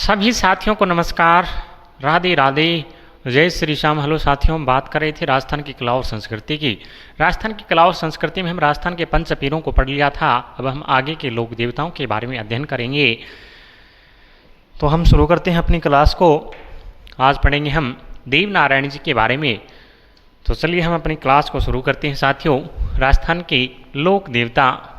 सभी साथियों को नमस्कार, राधे राधे, जय श्री श्याम। हेलो साथियों, हम बात कर रहे थे राजस्थान की कला और संस्कृति की। राजस्थान की कला और संस्कृति में हम राजस्थान के पंच पीरों को पढ़ लिया था। अब हम आगे के लोक देवताओं के बारे में अध्ययन करेंगे। तो हम शुरू करते हैं अपनी क्लास को। आज पढ़ेंगे हम देव नारायण जी के बारे में। तो चलिए हम अपनी क्लास को शुरू करते हैं साथियों। राजस्थान के लोक देवता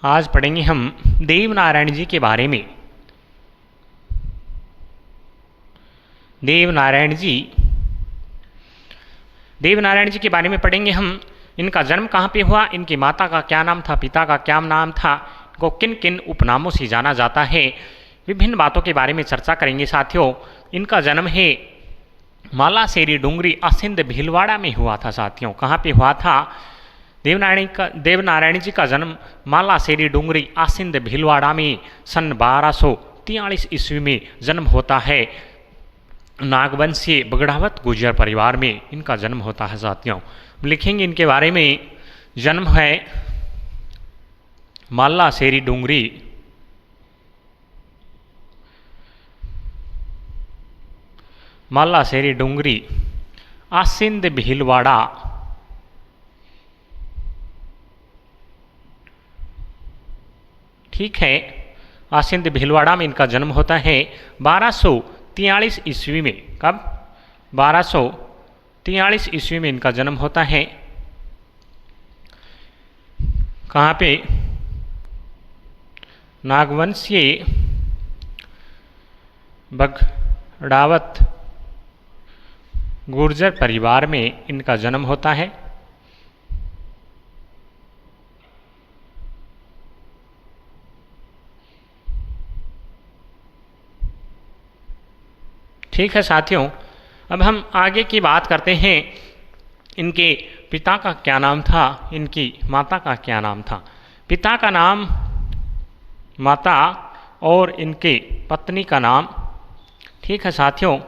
आज पढ़ेंगे हम देव नारायण जी के बारे में। देव नारायण जी के बारे में पढ़ेंगे हम। इनका जन्म कहाँ पे हुआ, इनकी माता का क्या नाम था, पिता का क्या नाम था, इनको किन किन उपनामों से जाना जाता है, विभिन्न बातों के बारे में चर्चा करेंगे साथियों। इनका जन्म है मालासेरी डूंगरी असिंध भीलवाड़ा में हुआ था साथियों। कहाँ पे हुआ था? देव नारायण जी का जन्म मालासेरी डूंगरी आसिंद भीलवाड़ा में सन 1243 ईस्वी में जन्म होता है। नागवंशीय बगड़ावत गुर्जर परिवार में इनका जन्म होता है साथियों। लिखेंगे इनके बारे में। जन्म है मालासेरी डूंगरी आसिंद भीलवाड़ा, ठीक है, आसिंद भीलवाड़ा में इनका जन्म होता है 1243 ईस्वी में। कब? 1243 ईस्वी में इनका जन्म होता है। कहाँ पे? नागवंशीय बगड़ावत गुर्जर परिवार में इनका जन्म होता है। ठीक है साथियों, अब हम आगे की बात करते हैं। इनके पिता का क्या नाम था, इनकी माता का क्या नाम था। पिता का नाम, माता और इनके पत्नी का नाम, ठीक है साथियों।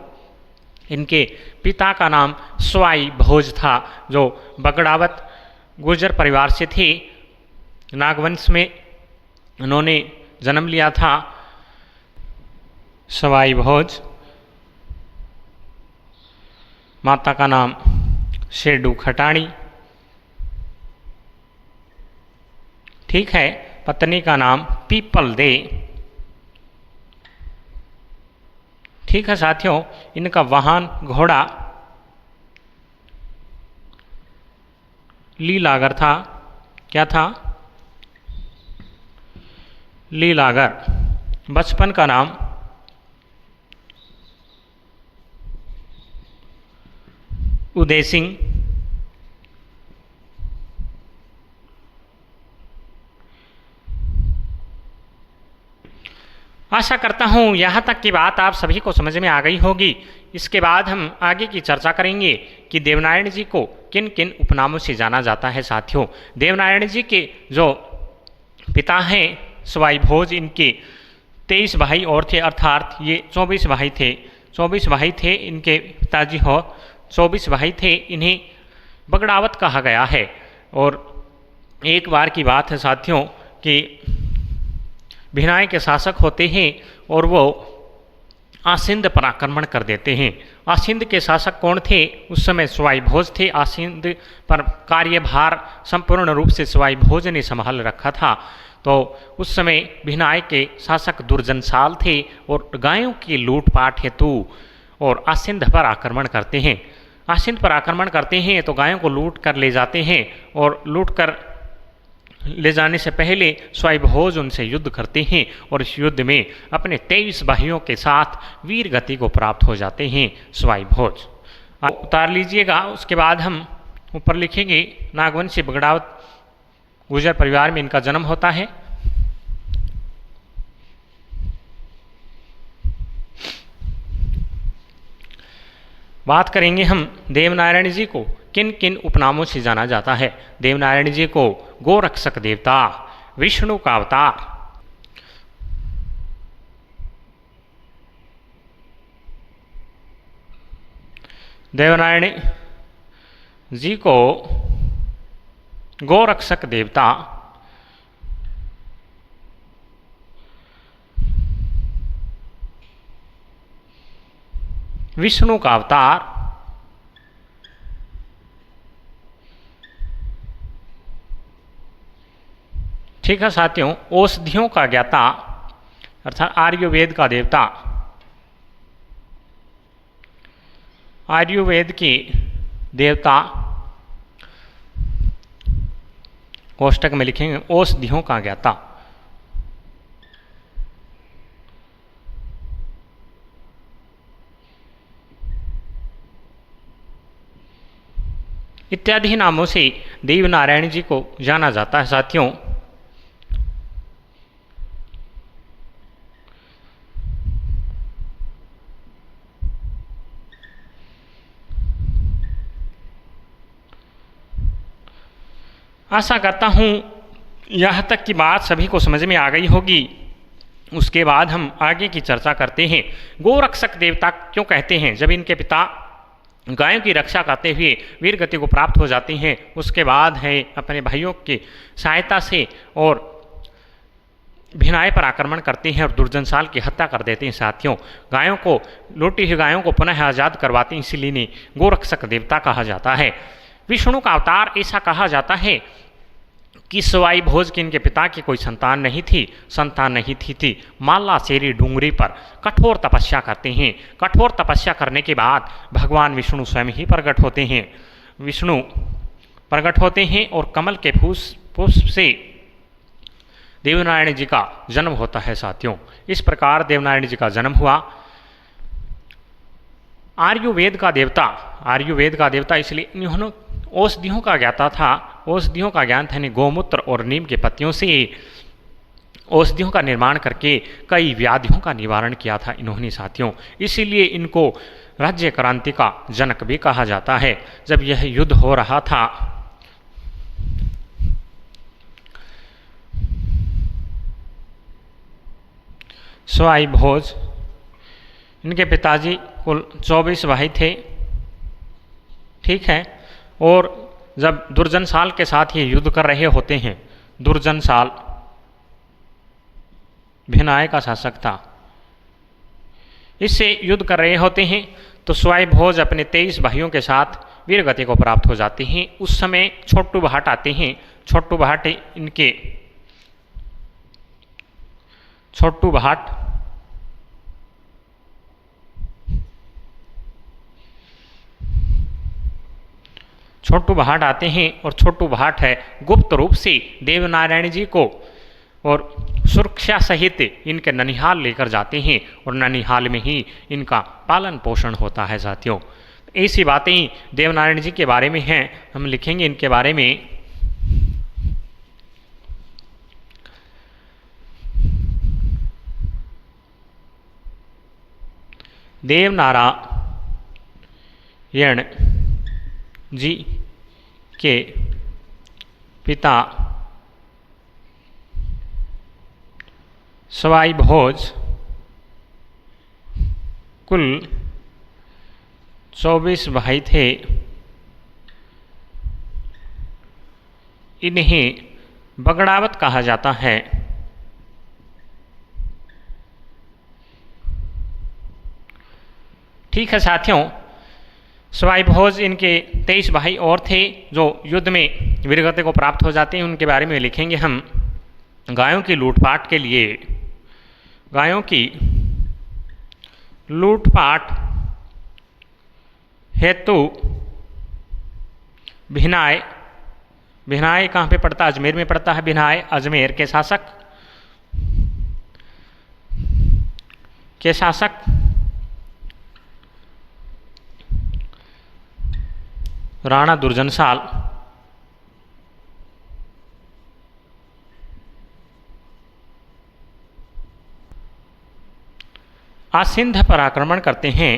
इनके पिता का नाम स्वाई भोज था, जो बगड़ावत गुर्जर परिवार से थे। नागवंश में उन्होंने जन्म लिया था। स्वाई भोज। माता का नाम शेडू खटाणी, ठीक है। पत्नी का नाम पीपल दे, ठीक है साथियों। इनका वाहन घोड़ा लीलागर था। क्या था? लीलागर। बचपन का नाम उदय सिंह, आशा करता हूँ यहाँ तक की बात आप सभी को समझ में आ गई होगी। इसके बाद हम आगे की चर्चा करेंगे कि देवनारायण जी को किन किन उपनामों से जाना जाता है साथियों। देवनारायण जी के जो पिता हैं स्वाई भोज, इनके 23 भाई और थे, अर्थात ये 24 भाई थे। 24 भाई थे इनके पिताजी हो, 24 भाई थे। इन्हें बगड़ावत कहा गया है। और एक बार की बात है साथियों कि भिनाई के शासक होते हैं और वो आसिंद पर आक्रमण कर देते हैं। आसिंद के शासक कौन थे? उस समय स्वाई भोज थे। आसिंद पर कार्यभार संपूर्ण रूप से स्वाई भोज ने संभाल रखा था। तो उस समय भिनाई के शासक दुर्जनशाल थे और गायों की लूटपाट हेतु और आसिंद पर आक्रमण करते हैं। आसिंद पर आक्रमण करते हैं तो गायों को लूट कर ले जाते हैं और लूट कर ले जाने से पहले स्वाई भोज उनसे युद्ध करते हैं और इस युद्ध में अपने 23 भाइयों के साथ वीर गति को प्राप्त हो जाते हैं स्वाई भोज। उतार लीजिएगा। उसके बाद हम ऊपर लिखेंगे नागवंशी बगड़ावत गुर्जर परिवार में इनका जन्म होता है। बात करेंगे हम देवनारायण जी को किन किन उपनामों से जाना जाता है। देवनारायण जी को गोरक्षक देवता, विष्णु का अवतार, देवनारायण जी को गोरक्षक देवता विष्णु का अवतार ठीक है साथियों, औषधियों का ज्ञाता अर्थात आयुर्वेद का देवता, आयुर्वेद की देवता कोष्टक में लिखेंगे औषधियों का ज्ञाता। इत्यादि नामों से देवनारायण जी को जाना जाता है साथियों। आशा करता हूँ यहाँ तक की बात सभी को समझ में आ गई होगी। उसके बाद हम आगे की चर्चा करते हैं। गोरक्षक देवता क्यों कहते हैं? जब इनके पिता गायों की रक्षा करते हुए वीर गति को प्राप्त हो जाती हैं, उसके बाद है अपने भाइयों की सहायता से और भिनाय पर आक्रमण करते हैं और दुर्जनसाल की हत्या कर देते हैं साथियों। गायों को, लूटी हुई गायों को पुनः आज़ाद करवाते हैं, इसीलिए इन्हें गोरक्षक देवता कहा जाता है। विष्णु का अवतार ऐसा कहा जाता है कि सवाई भोज की इनके पिता की कोई संतान नहीं थी। माला सेरी डूंगरी पर कठोर तपस्या करते हैं। कठोर तपस्या करने के बाद भगवान विष्णु स्वयं ही प्रकट होते हैं। विष्णु प्रकट होते हैं और कमल के पुष्प से देवनारायण जी का जन्म होता है साथियों। इस प्रकार देवनारायण जी का जन्म हुआ। आयुर्वेद का देवता इसलिए इन्होंने औषधियों का ज्ञाता था। औषधियों का ज्ञान था, गोमूत्र और नीम के पत्तियों से औषधियों का निर्माण करके कई व्याधियों का निवारण किया था इन्होंने साथियों। इसीलिए इनको राज्य क्रांति का जनक भी कहा जाता है। जब यह युद्ध हो रहा था सवाई भोज, इनके पिताजी कुल 24 भाई थे, ठीक है। और जब दुर्जनसाल के साथ ये युद्ध कर रहे होते हैं, दुर्जनसाल भिनाय का शासक था, इससे युद्ध कर रहे होते हैं तो सवाई भोज अपने 23 भाइयों के साथ वीर गति को प्राप्त हो जाते हैं। उस समय छोटू भाट आते हैं। छोटू भाट आते हैं और छोटू भाट है गुप्त रूप से देवनारायण जी को और सुरक्षा सहित इनके ननिहाल लेकर जाते हैं और ननिहाल में ही इनका पालन पोषण होता है साथियों। ऐसी बातें देवनारायण जी के बारे में हैं, हम लिखेंगे इनके बारे में। देवनारायण जी के पिता सवाई भोज कुल 24 भाई थे। इन्हें बगड़ावत कहा जाता है। ठीक है साथियों, सवाई भोज इनके 23 भाई और थे जो युद्ध में वीरगति को प्राप्त हो जाते हैं। उनके बारे में लिखेंगे हम। गायों की लूटपाट के लिए, गायों की लूटपाट हेतु भिनाय कहाँ पे पड़ता है? अजमेर में पड़ता है। भिनाय अजमेर के शासक राणा दुर्जनसाल आसिंध पर आक्रमण करते हैं।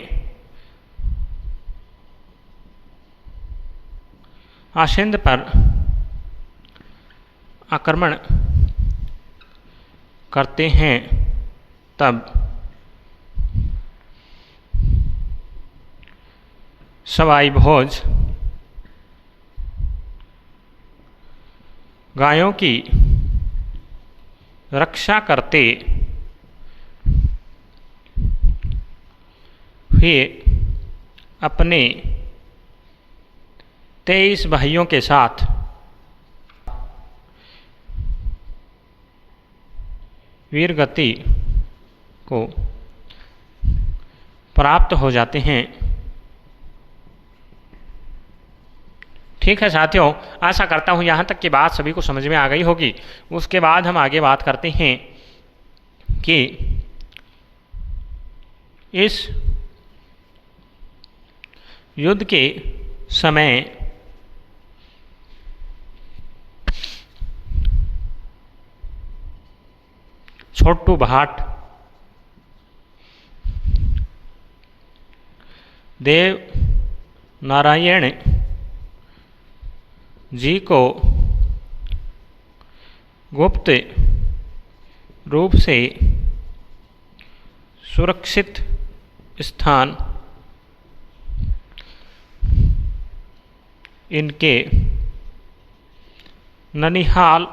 आसिंध पर आक्रमण करते हैं तब सवाई भोज गायों की रक्षा करते हुए अपने 23 भाइयों के साथ वीरगति को प्राप्त हो जाते हैं। ठीक है साथियों, आशा करता हूँ यहाँ तक की बात सभी को समझ में आ गई होगी। उसके बाद हम आगे बात करते हैं कि इस युद्ध के समय छोटू भाट देव नारायण जी को गुप्त रूप से सुरक्षित स्थान इनके ननिहाल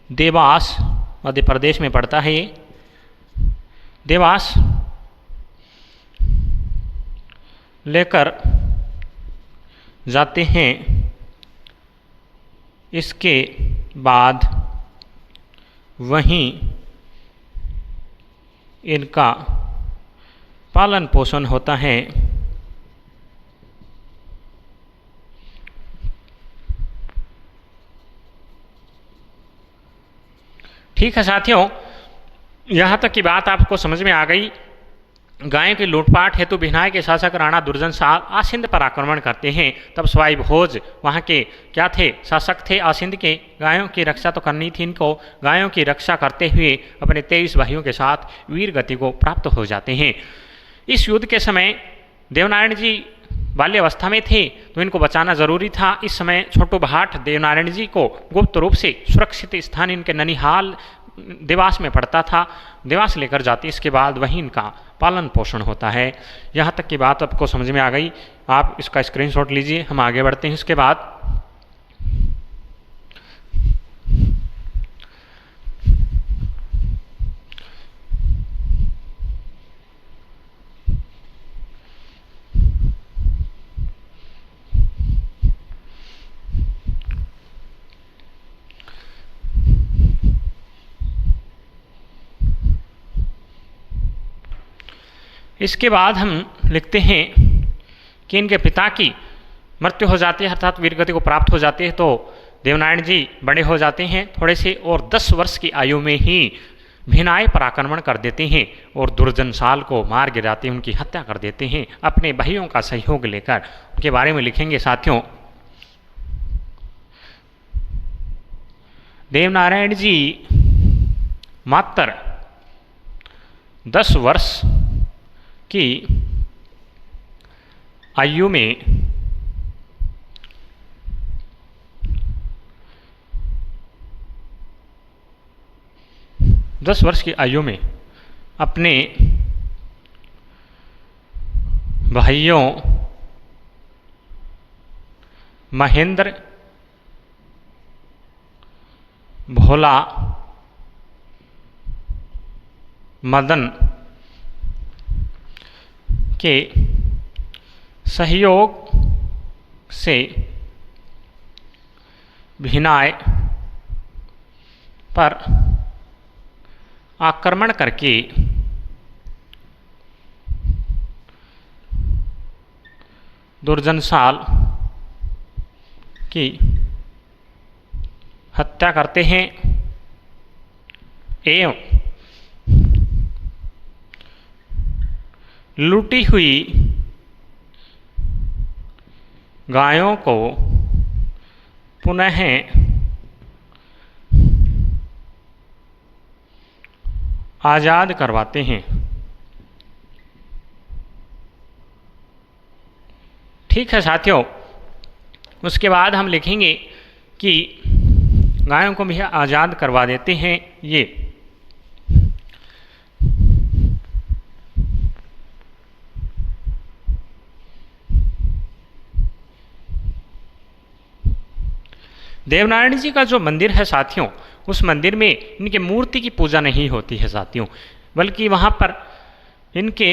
देवास मध्य प्रदेश में पड़ता है। ये देवास लेकर जाते हैं। इसके बाद वहीं इनका पालन पोषण होता है। ठीक है साथियों, यहाँ तक की बात आपको समझ में आ गई। गायों की लूटपाट हेतु भिनाई के शासक राणा दुर्जनशाल आसिंद पर आक्रमण करते हैं। तब सवाई भोज वहाँ के क्या थे, शासक थे आसिंद के। गायों की रक्षा तो करनी थी इनको। गायों की रक्षा करते हुए अपने 23 भाइयों के साथ वीर गति को प्राप्त हो जाते हैं। इस युद्ध के समय देवनारायण जी बाल्यावस्था में थे तो इनको बचाना जरूरी था। इस समय छोटू भाट देवनारायण जी को गुप्त रूप से सुरक्षित स्थान इनके ननिहाल देवास में पड़ता था, देवास लेकर जाते। इसके बाद वहीं इनका पालन पोषण होता है। यहाँ तक की बात आपको समझ में आ गई। आप इसका स्क्रीनशॉट लीजिए, हम आगे बढ़ते हैं। इसके बाद इसके बाद हम लिखते हैं कि इनके पिता की मृत्यु हो जाती है, अर्थात वीरगति को प्राप्त हो जाती है। तो देवनारायण जी बड़े हो जाते हैं थोड़े से और 10 वर्ष की आयु में ही भिनाई पर आक्रमण कर देते हैं और दुर्जनशाल को मार गिराते हैं, उनकी हत्या कर देते हैं अपने भाइयों का सहयोग लेकर। उनके बारे में लिखेंगे साथियों। देवनारायण जी मात्र 10 वर्ष की आयु में अपने भाइयों महेंद्र, भोला, मदन के सहयोग से भिनाई पर आक्रमण करके दुर्जनशाल की हत्या करते हैं एवं लूटी हुई गायों को पुनः आज़ाद करवाते हैं। ठीक है साथियों, उसके बाद हम लिखेंगे कि गायों को भी आज़ाद करवा देते हैं ये देवनारायण जी का जो मंदिर है साथियों, उस मंदिर में इनके मूर्ति की पूजा नहीं होती है साथियों, बल्कि वहाँ पर इनके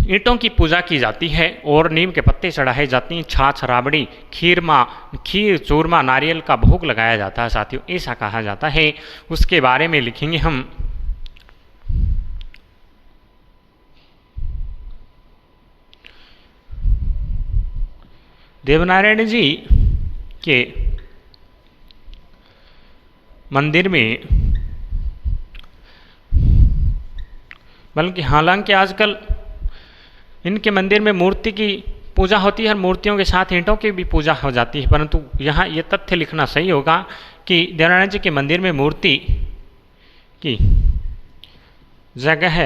ईंटों की पूजा की जाती है और नीम के पत्ते चढ़ाए जाती हैं, छाछ, राबड़ी, खीर, चूरमा, नारियल का भोग लगाया जाता है साथियों, ऐसा कहा जाता है। उसके बारे में लिखेंगे हम। देवनारायण जी के मंदिर में, बल्कि हालांकि आजकल इनके मंदिर में मूर्ति की पूजा होती है और मूर्तियों के साथ ईंटों की भी पूजा हो जाती है, परंतु यहाँ ये तथ्य लिखना सही होगा कि देवनारायण जी के मंदिर में मूर्ति की जगह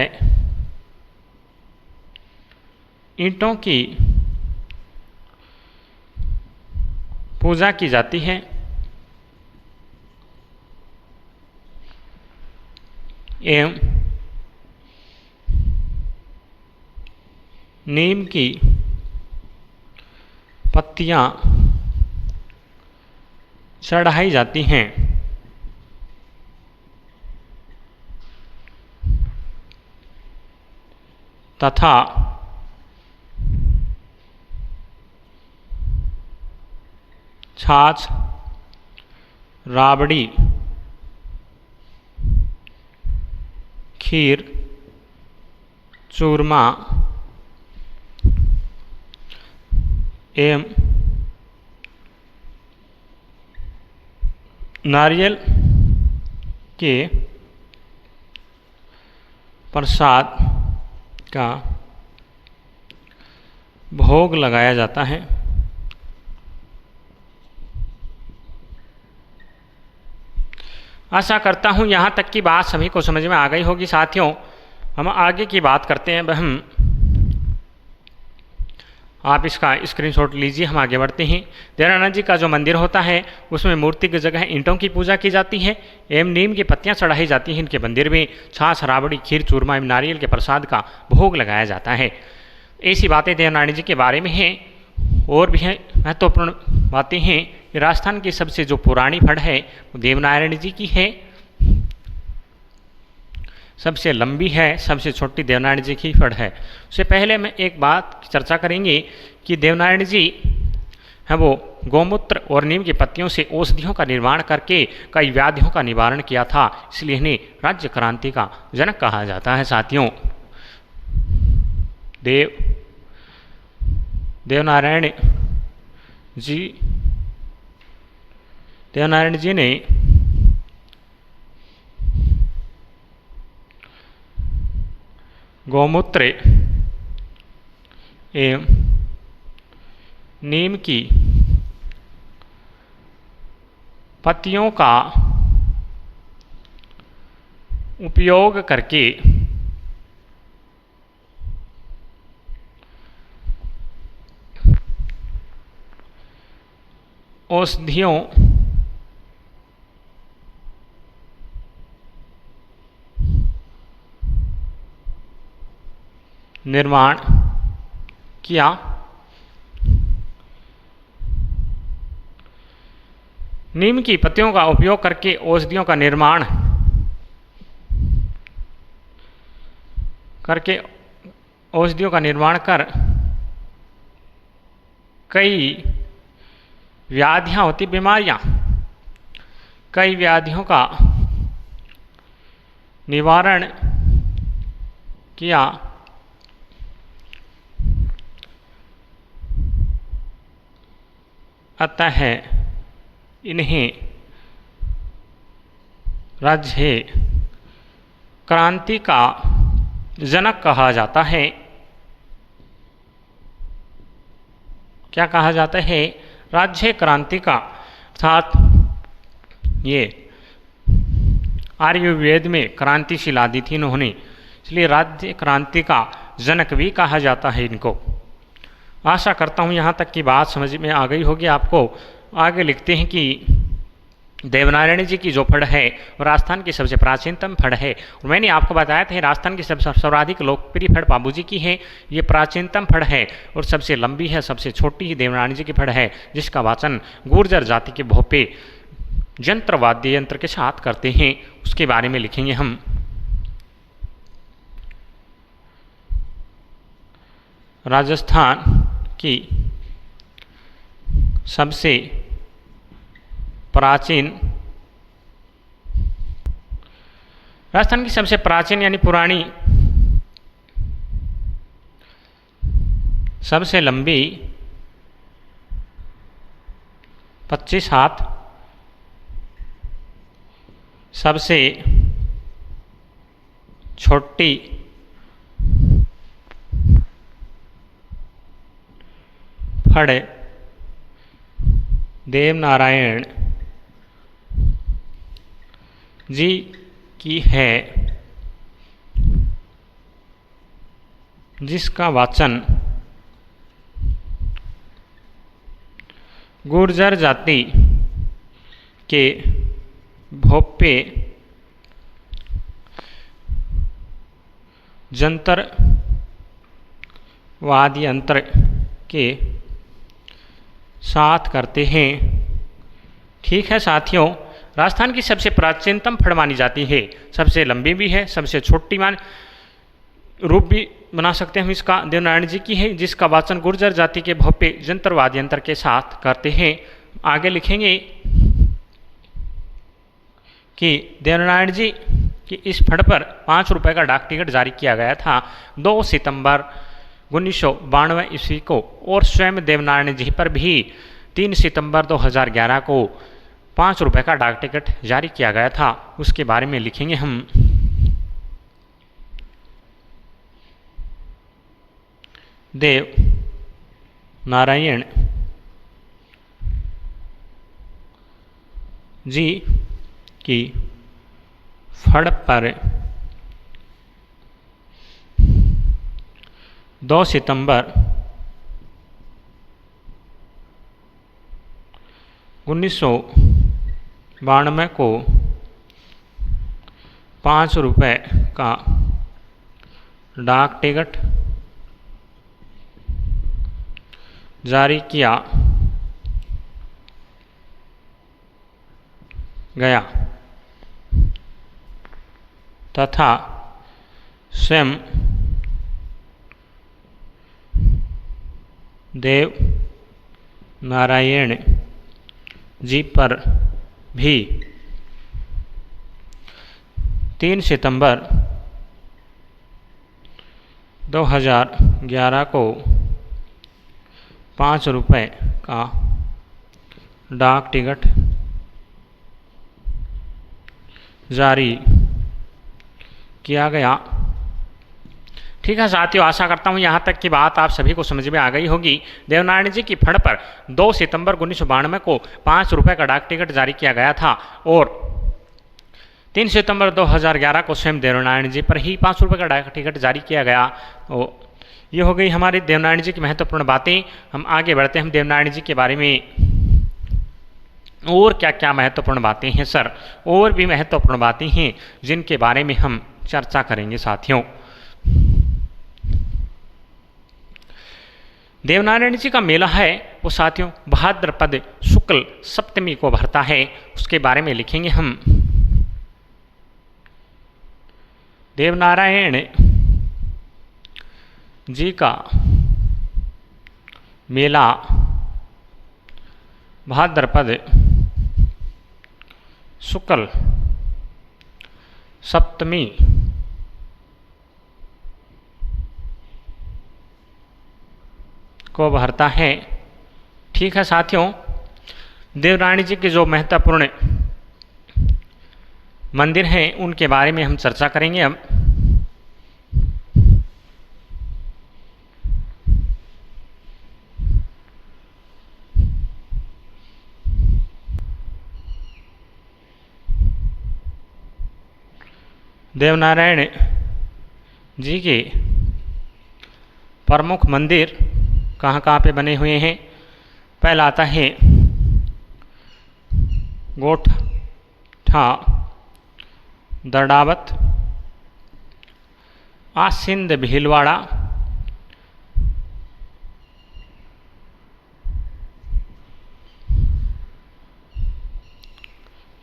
ईंटों की पूजा की जाती है एवं नीम की पत्तियां चढ़ाई जाती हैं तथा छाछ, राबड़ी, खीर, चूरमा एवं नारियल के प्रसाद का भोग लगाया जाता है। आशा करता हूँ यहाँ तक की बात सभी को समझ में आ गई होगी साथियों। हम आगे की बात करते हैं। हम आप इसका स्क्रीनशॉट लीजिए, हम आगे बढ़ते हैं। देवनारायण जी का जो मंदिर होता है उसमें मूर्ति की जगह ईंटों की पूजा की जाती है एवं नीम की पत्तियां चढ़ाई जाती हैं। इनके मंदिर में छाछ, राबड़ी, खीर, चूरमा एवं नारियल के प्रसाद का भोग लगाया जाता है। ऐसी बातें देवनारायण जी के बारे में हैं। और भी हैं महत्वपूर्ण बातें हैं। राजस्थान की सबसे जो पुरानी फड़ है वो देवनारायण जी की है, सबसे लंबी है, सबसे छोटी देवनारायण जी की फड़ है। उससे पहले मैं एक बात की चर्चा करेंगे कि देवनारायण जी है वो गौमूत्र और नीम की पत्तियों से औषधियों का निर्माण करके कई व्याधियों का निवारण किया था, इसलिए इन्हें राज्य क्रांति का जनक कहा जाता है साथियों। देवनारायण जी ने गौमूत्र एवं नीम की पत्तियों का उपयोग करके औषधियों निर्माण किया। नीम की पत्तियों का उपयोग करके औषधियों का निर्माण कर कई व्याधियां होती, बीमारियां, कई व्याधियों का निवारण किया। अतः इन्हें राज्य क्रांति का जनक कहा जाता है। क्या कहा जाता है? राज्य क्रांति का, अर्थात ये आयुर्वेद में क्रांतिशील लादी थी इन्होंने, इसलिए राज्य क्रांति का जनक भी कहा जाता है इनको। आशा करता हूँ यहाँ तक की बात समझ में आ गई होगी आपको। आगे लिखते हैं कि देवनारायण जी की जो फड़ है वो राजस्थान की सबसे प्राचीनतम फड़ है। और मैंने आपको बताया था राजस्थान की सबसे सर्वाधिक लोकप्रिय फड़ पाबू जी की है। ये प्राचीनतम फड़ है और सबसे लंबी है, सबसे छोटी ही देवनारायण जी की फड़ है, जिसका वाचन गुर्जर जाति के भोपे यंत्र वाद्य यंत्र के साथ करते हैं। उसके बारे में लिखेंगे हम। राजस्थान की सबसे प्राचीन, राजस्थान की सबसे प्राचीन यानी पुरानी, सबसे लंबी 25 हाथ, सबसे छोटी फड़ देवनारायण जी की है, जिसका वाचन गुर्जर जाति के भोपे जंतर वाद्य यंत्र के साथ करते हैं। ठीक है साथियों, राजस्थान की सबसे प्राचीनतम फड़ मानी जाती है, सबसे लंबी भी है, सबसे छोटी मान रूप भी बना सकते हैं हम इसका, देवनारायण जी की है, जिसका वाचन गुर्जर जाति के भोपे जंतर वाद्य यंत्र के साथ करते हैं। आगे लिखेंगे कि देवनारायण जी की इस फड़ पर 5 रुपये का डाक टिकट जारी किया गया था 2 सितंबर 1992 ईस्वी को, और स्वयं देवनारायण जी पर भी 3 सितंबर 2011 को 5 रुपये का डाक टिकट जारी किया गया था। उसके बारे में लिखेंगे हम। देव नारायण जी की फड़ पर 2 सितंबर 1992 को 5 रुपये का डाक टिकट जारी किया गया तथा स्वयं देव नारायण जी पर भी 3 सितंबर 2011 को 5 रुपये का डाक टिकट जारी किया गया। ठीक है साथियों, आशा करता हूँ यहाँ तक की बात आप सभी को समझ में आ गई होगी। देवनारायण जी की फड़ पर 2 सितंबर 1992 को 5 रुपये का डाक टिकट जारी किया गया था और 3 सितंबर 2011 को स्वयं देवनारायण जी पर ही 5 रुपये का डाक टिकट जारी किया गया। तो ये हो गई हमारी देवनारायण जी की महत्वपूर्ण बातें। हम आगे बढ़ते हैं, हम देवनारायण जी के बारे में और क्या क्या महत्वपूर्ण बातें हैं सर, और भी महत्वपूर्ण बातें हैं जिनके बारे में हम चर्चा करेंगे साथियों। देवनारायण जी का मेला है वो साथियों भाद्रपद शुक्ल सप्तमी को भरता है। उसके बारे में लिखेंगे हम। देवनारायण जी का मेला भाद्रपद शुक्ल सप्तमी को भरता है। ठीक है साथियों, देवनारायण जी के जो महत्वपूर्ण मंदिर हैं उनके बारे में हम चर्चा करेंगे अब। देवनारायण जी के प्रमुख मंदिर कहाँ कहाँ पे बने हुए हैं। पहला आता है था दर्डावत, आसिंद भीलवाड़ा,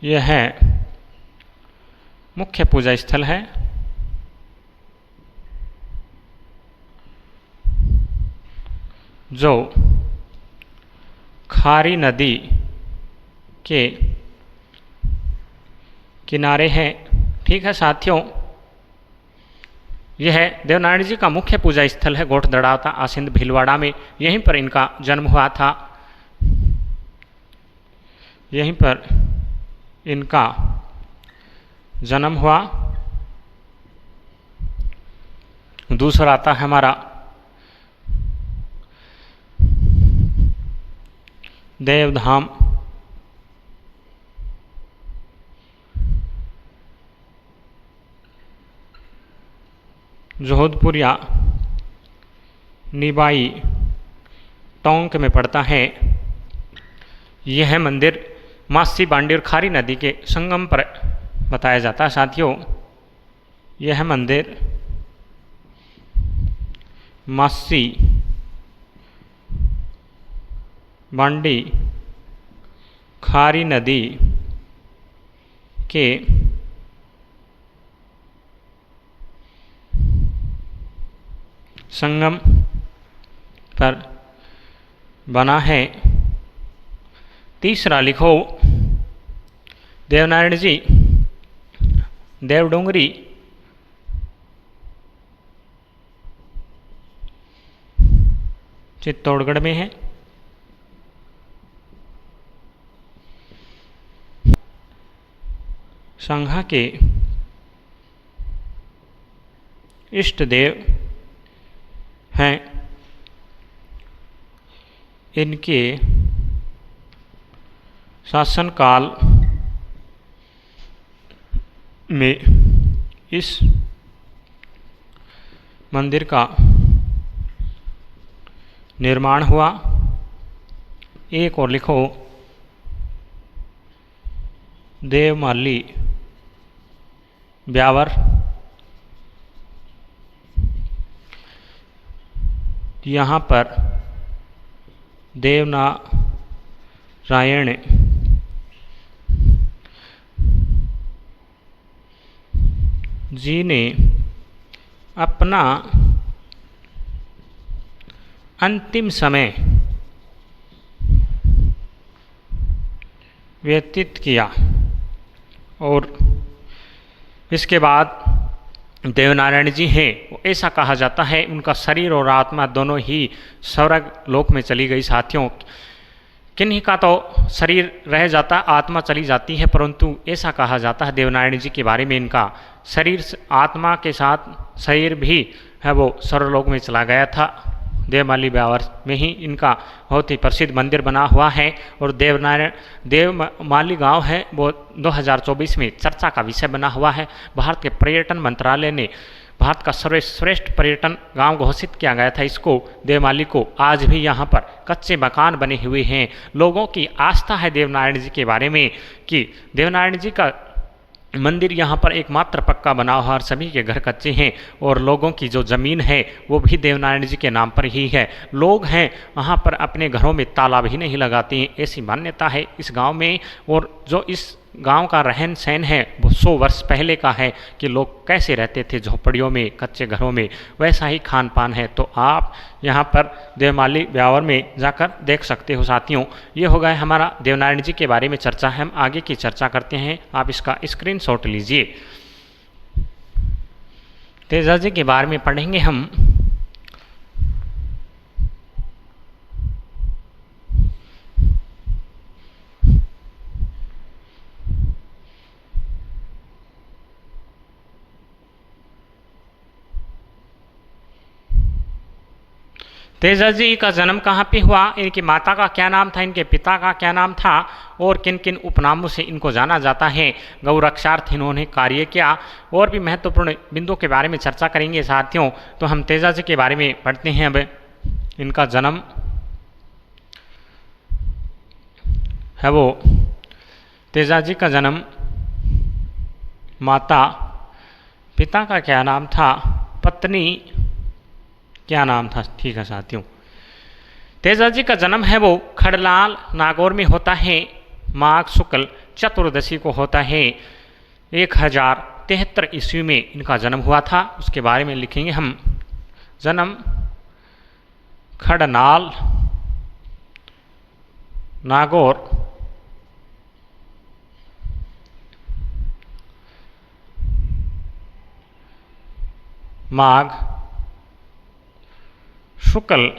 यह मुख्य पूजा स्थल है। जो खारी नदी के किनारे है। ठीक है साथियों, यह देवनारायण जी का मुख्य पूजा स्थल है गोठ दड़ावता आसिंद भीलवाड़ा में। यहीं पर इनका जन्म हुआ था, यहीं पर इनका जन्म हुआ। दूसरा आता है हमारा देवधाम, जोधपुर या निबाई टोंक में पड़ता है। यह मंदिर मासी बांडी और खारी नदी के संगम पर बताया जाता है। साथियों, यह मंदिर मासी बांडी खारी नदी के संगम पर बना है। तीसरा लिखो, देवनारायण जी देवडोंगरी चित्तौड़गढ़ में है। संघा के इष्ट देव हैं। इनके शासनकाल में इस मंदिर का निर्माण हुआ। एक और लिखो, देवमाली ब्यावर, यहाँ पर देवनारायण जी ने अपना अंतिम समय व्यतीत किया और इसके बाद देवनारायण जी हैं, ऐसा कहा जाता है उनका शरीर और आत्मा दोनों ही स्वर्ग लोक में चली गई। साथियों, किन्हीं का तो शरीर रह जाता, आत्मा चली जाती है, परंतु ऐसा कहा जाता है देवनारायण जी के बारे में, इनका शरीर आत्मा के साथ शरीर भी है वो स्वर्गलोक में चला गया था। देवमाली ब्यावर में ही इनका बहुत ही प्रसिद्ध मंदिर बना हुआ है। और देवमाली गांव है वो 2024 में चर्चा का विषय बना हुआ है। भारत के पर्यटन मंत्रालय ने भारत का सर्वश्रेष्ठ पर्यटन गांव घोषित किया गया था इसको, देवमाली को। आज भी यहाँ पर कच्चे मकान बने हुए हैं। लोगों की आस्था है देवनारायण जी के बारे में कि देवनारायण जी का मंदिर यहाँ पर एकमात्र पक्का बना हुआ और सभी के घर कच्चे हैं और लोगों की जो ज़मीन है वो भी देवनारायण जी के नाम पर ही है। लोग हैं वहाँ पर अपने घरों में ताला भी नहीं लगाते हैं, ऐसी मान्यता है इस गांव में। और जो इस गांव का रहन सहन है वो 100 वर्ष पहले का है कि लोग कैसे रहते थे झोपड़ियों में, कच्चे घरों में, वैसा ही खान पान है। तो आप यहाँ पर देवमाली ब्यावर में जाकर देख सकते हो। साथियों, ये हो गया हमारा देवनारायण जी के बारे में चर्चा। हम आगे की चर्चा करते हैं, आप इसका स्क्रीनशॉट लीजिए। तेजा जी के बारे में पढ़ेंगे हम। तेजा जी का जन्म कहाँ पे हुआ, इनकी माता का क्या नाम था, इनके पिता का क्या नाम था और किन किन उपनामों से इनको जाना जाता है, गौरक्षार्थ इन्होंने कार्य किया, और भी महत्वपूर्ण बिंदुओं के बारे में चर्चा करेंगे। साथियों, तो हम तेजा जी के बारे में पढ़ते हैं। अब इनका जन्म है वो, तेजा जी का जन्म माता, पिता का क्या नाम था, पत्नी क्या नाम था। ठीक है साथियों, तेजा जी का जन्म है वो खड़लाल नागौर में होता है। माघ शुक्ल चतुर्दशी को होता है। 1073 ईस्वी में इनका जन्म हुआ था। उसके बारे में लिखेंगे हम। जन्म खड़नाल नागौर, माघ शुक्ल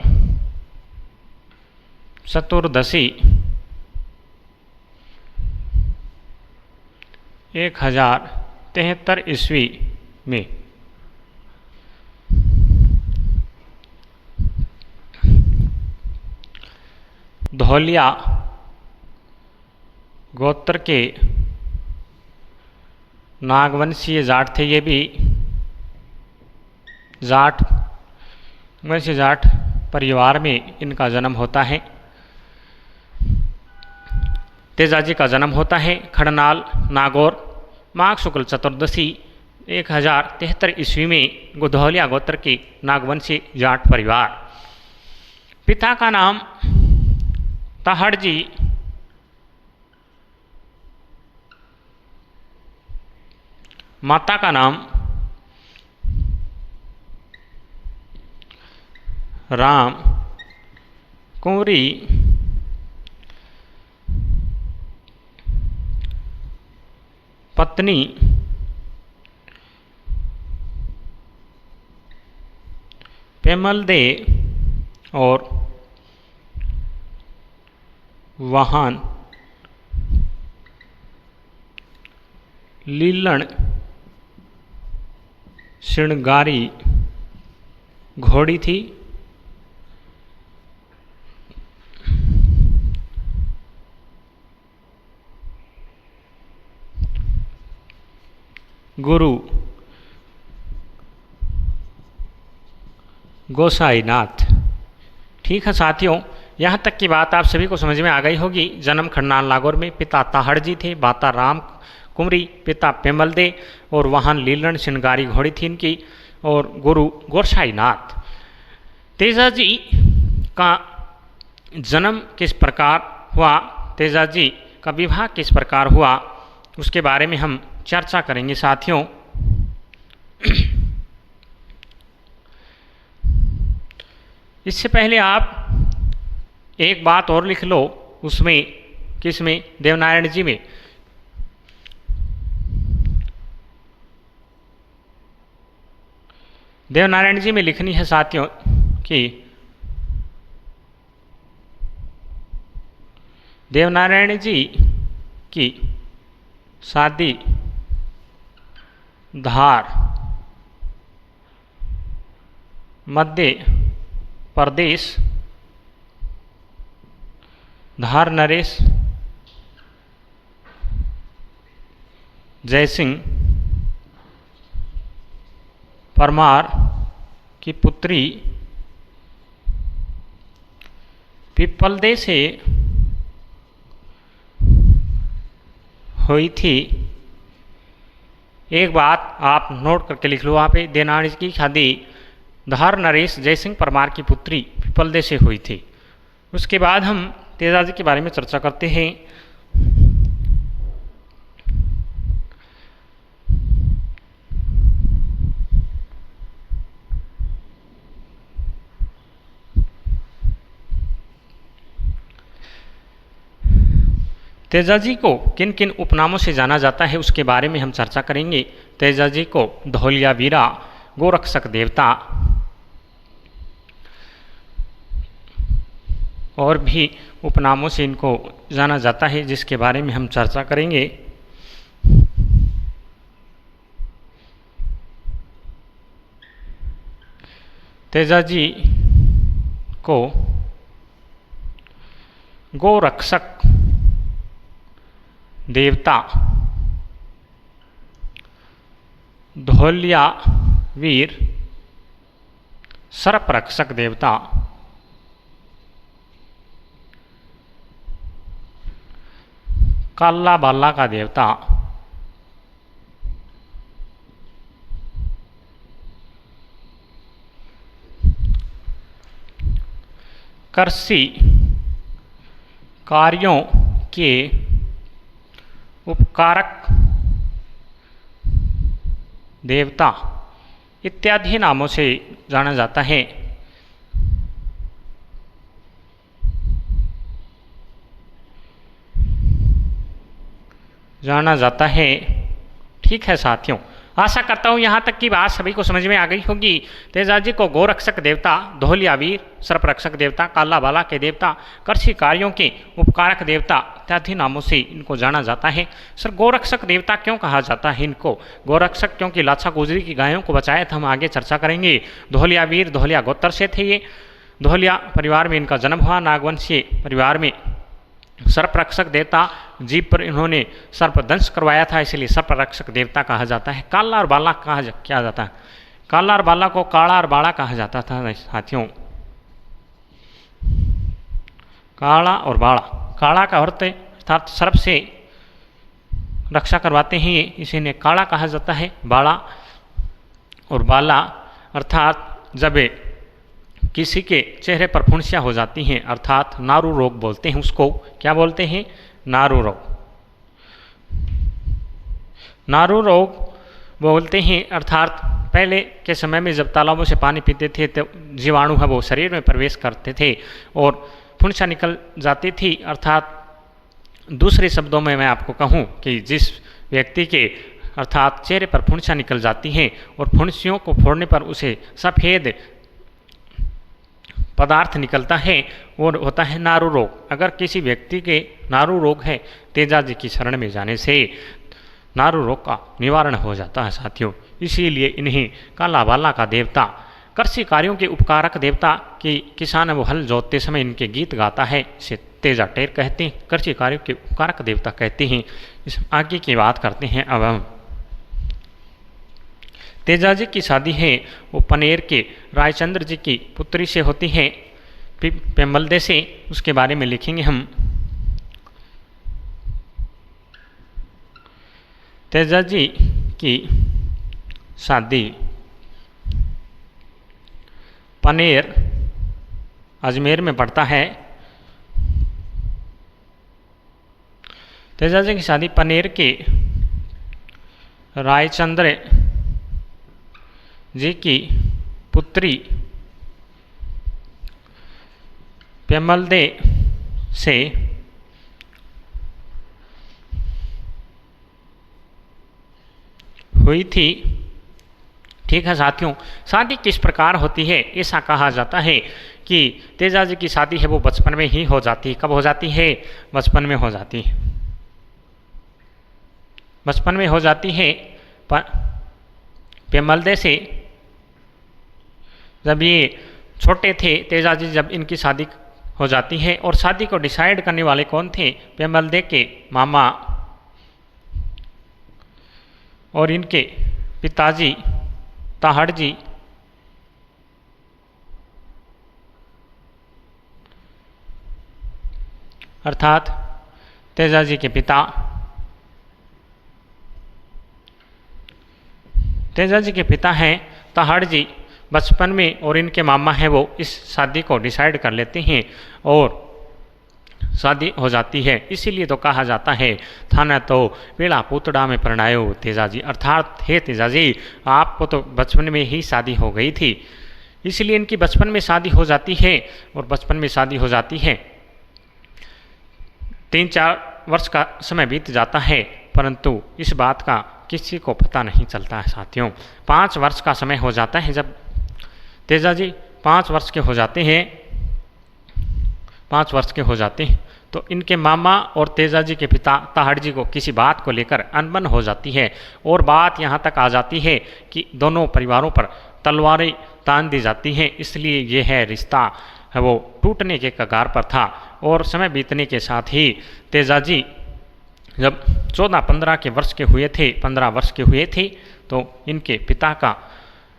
चतुर्दशी 1073 ईस्वी में। धौलिया गोत्र के नागवंशीय जाट थे। ये भी जाट वंशीय जाट परिवार में इनका जन्म होता है। तेजाजी का जन्म होता है खड़नाल नागौर, माघ शुक्ल चतुर्दशी 1073 ईस्वी में गुधौलिया गोत्र के नागवंशी जाट परिवार। पिता का नाम ताहड़जी, माता का नाम राम कुंवरी, पत्नी पेमल दे और वाहन लीलन श्रृंगारी घोड़ी थी। गुरु गोसाईनाथ। ठीक है साथियों, यहाँ तक की बात आप सभी को समझ में आ गई होगी। जन्म खड़नाल नागौर में, पिता ताहड़जी थे, माता राम कुंवरी, पिता पेमल दे और वाहन लीलन श्रृंगारी घोड़ी थी इनकी, और गुरु गोसाईनाथ। तेजाजी का जन्म किस प्रकार हुआ, तेजाजी का विवाह किस प्रकार हुआ, उसके बारे में हम चर्चा करेंगे साथियों। इससे पहले आप एक बात और लिख लो, उसमें किसमें, देवनारायण जी में। देवनारायण जी में लिखनी है साथियों कि देवनारायण जी की शादी धार मध्य प्रदेश, धार नरेश जयसिंह परमार की पुत्री पिपलदे से हुई थी। एक बात आप नोट करके लिख लो वहाँ पे, देवनारायण जी की शादी धार नरेश जयसिंह परमार की पुत्री पिपलदे से हुई थी। उसके बाद हम तेजाजी के बारे में चर्चा करते हैं। तेजाजी को किन किन उपनामों से जाना जाता है उसके बारे में हम चर्चा करेंगे। तेजाजी को धौलिया वीरा, गोरक्षक देवता और भी उपनामों से इनको जाना जाता है, जिसके बारे में हम चर्चा करेंगे। तेजाजी को गोरक्षक देवता, धौलिया वीर, सर्परक्षक देवता, काला बाला का देवता, कृषि कार्यों के उपकारक देवता इत्यादि नामों से जाना जाता है। ठीक है साथियों, आशा करता हूँ यहाँ तक की बात सभी को समझ में आ गई होगी। तेजाजी को गोरक्षक देवता, धोलियावीर, सर्परक्षक देवता, काला बाला के देवता, कृषि कार्यों के उपकारक देवता इत्यादि नामों से इनको जाना जाता है। सर गोरक्षक देवता क्यों कहा जाता है इनको? गोरक्षक क्योंकि लाछा गुजरी की गायों को बचाया था, हम आगे चर्चा करेंगे। धोलियावीर, धोलिया गोत्र से थे ये, धोलिया परिवार में इनका जन्म हुआ, नागवंशीय परिवार में। सर्परक्षक देवता, जीव पर इन्होंने सर्पदंश करवाया था, इसलिए सर्परक्षक देवता कहा जाता है। काला और बाला क्या जाता है? काला और बाला को काला और बाड़ा कहा जाता था साथियों। काला और बाड़ा, काला का अर्थ अर्थात सर्प से रक्षा करवाते हैं, इसीलिए काला कहा जाता है। बाड़ा और बाला अर्थात जब किसी के चेहरे पर फुंसियाँ हो जाती हैं, अर्थात नारू रोग बोलते हैं उसको। क्या बोलते हैं? नारू रोग। नारू रोग बोलते हैं अर्थात पहले के समय में जब तालाबों से पानी पीते थे तो जीवाणु है वो शरीर में प्रवेश करते थे और फुंसियाँ निकल जाती थी। अर्थात दूसरे शब्दों में मैं आपको कहूँ कि जिस व्यक्ति के अर्थात चेहरे पर फुंसियाँ निकल जाती हैं और फुंसियों को फोड़ने पर उसे सफ़ेद पदार्थ निकलता है और होता है नारू रोग। अगर किसी व्यक्ति के नारू रोग है, तेजाजी की शरण में जाने से नारू रोग का निवारण हो जाता है साथियों। इसीलिए इन्हें काला बाला का देवता, कृषि कार्यों के उपकारक देवता कि किसान वो हल जोतते समय इनके गीत गाता है, इसे तेजा टेर कहते हैं, कृषि कार्यों के उपकारक देवता कहते हैं। इस आगे की बात करते हैं अब हम। तेजाजी की शादी है वो पनेर के रायचंद्र जी की पुत्री से होती है, पेमल्दे से। उसके बारे में लिखेंगे हम। तेजाजी की शादी पनेर अजमेर में पड़ता है। तेजाजी की शादी पनेर के रायचंद्र जी की पुत्री पेमल्दे से हुई थी। ठीक है साथियों, शादी किस प्रकार होती है? ऐसा कहा जाता है कि तेजाजी की शादी है वो बचपन में ही हो जाती है। कब हो जाती है? बचपन में हो जाती है। बचपन में हो जाती है पेमल्दे से। जब ये छोटे थे तेजाजी, जब इनकी शादी हो जाती है और शादी को डिसाइड करने वाले कौन थे? पेमल्दे के मामा और इनके पिताजी ताहड़ जी। अर्थात तेजाजी के पिता, तेजाजी के पिता हैं ताहड़ जी। बचपन में और इनके मामा हैं वो इस शादी को डिसाइड कर लेते हैं और शादी हो जाती है। इसीलिए तो कहा जाता है थाना तो पेड़ा पुतड़ा में परणायो तेजाजी। अर्थात हे तेजाजी, आपको तो बचपन में ही शादी हो गई थी। इसलिए इनकी बचपन में शादी हो जाती है और बचपन में शादी हो जाती है। 3-4 वर्ष का समय बीत जाता है, परंतु इस बात का किसी को पता नहीं चलता है साथियों। 5 वर्ष का समय हो जाता है। जब तेजाजी 5 वर्ष के हो जाते हैं, 5 वर्ष के हो जाते हैं तो इनके मामा और तेजाजी के पिता ताहड़ जी को किसी बात को लेकर अनबन हो जाती है और बात यहाँ तक आ जाती है कि दोनों परिवारों पर तलवारें तान दी जाती हैं। इसलिए ये है रिश्ता है वो टूटने के कगार पर था। और समय बीतने के साथ ही तेजाजी जब 14-15 के वर्ष के हुए थे, 15 वर्ष के हुए थे, तो इनके पिता का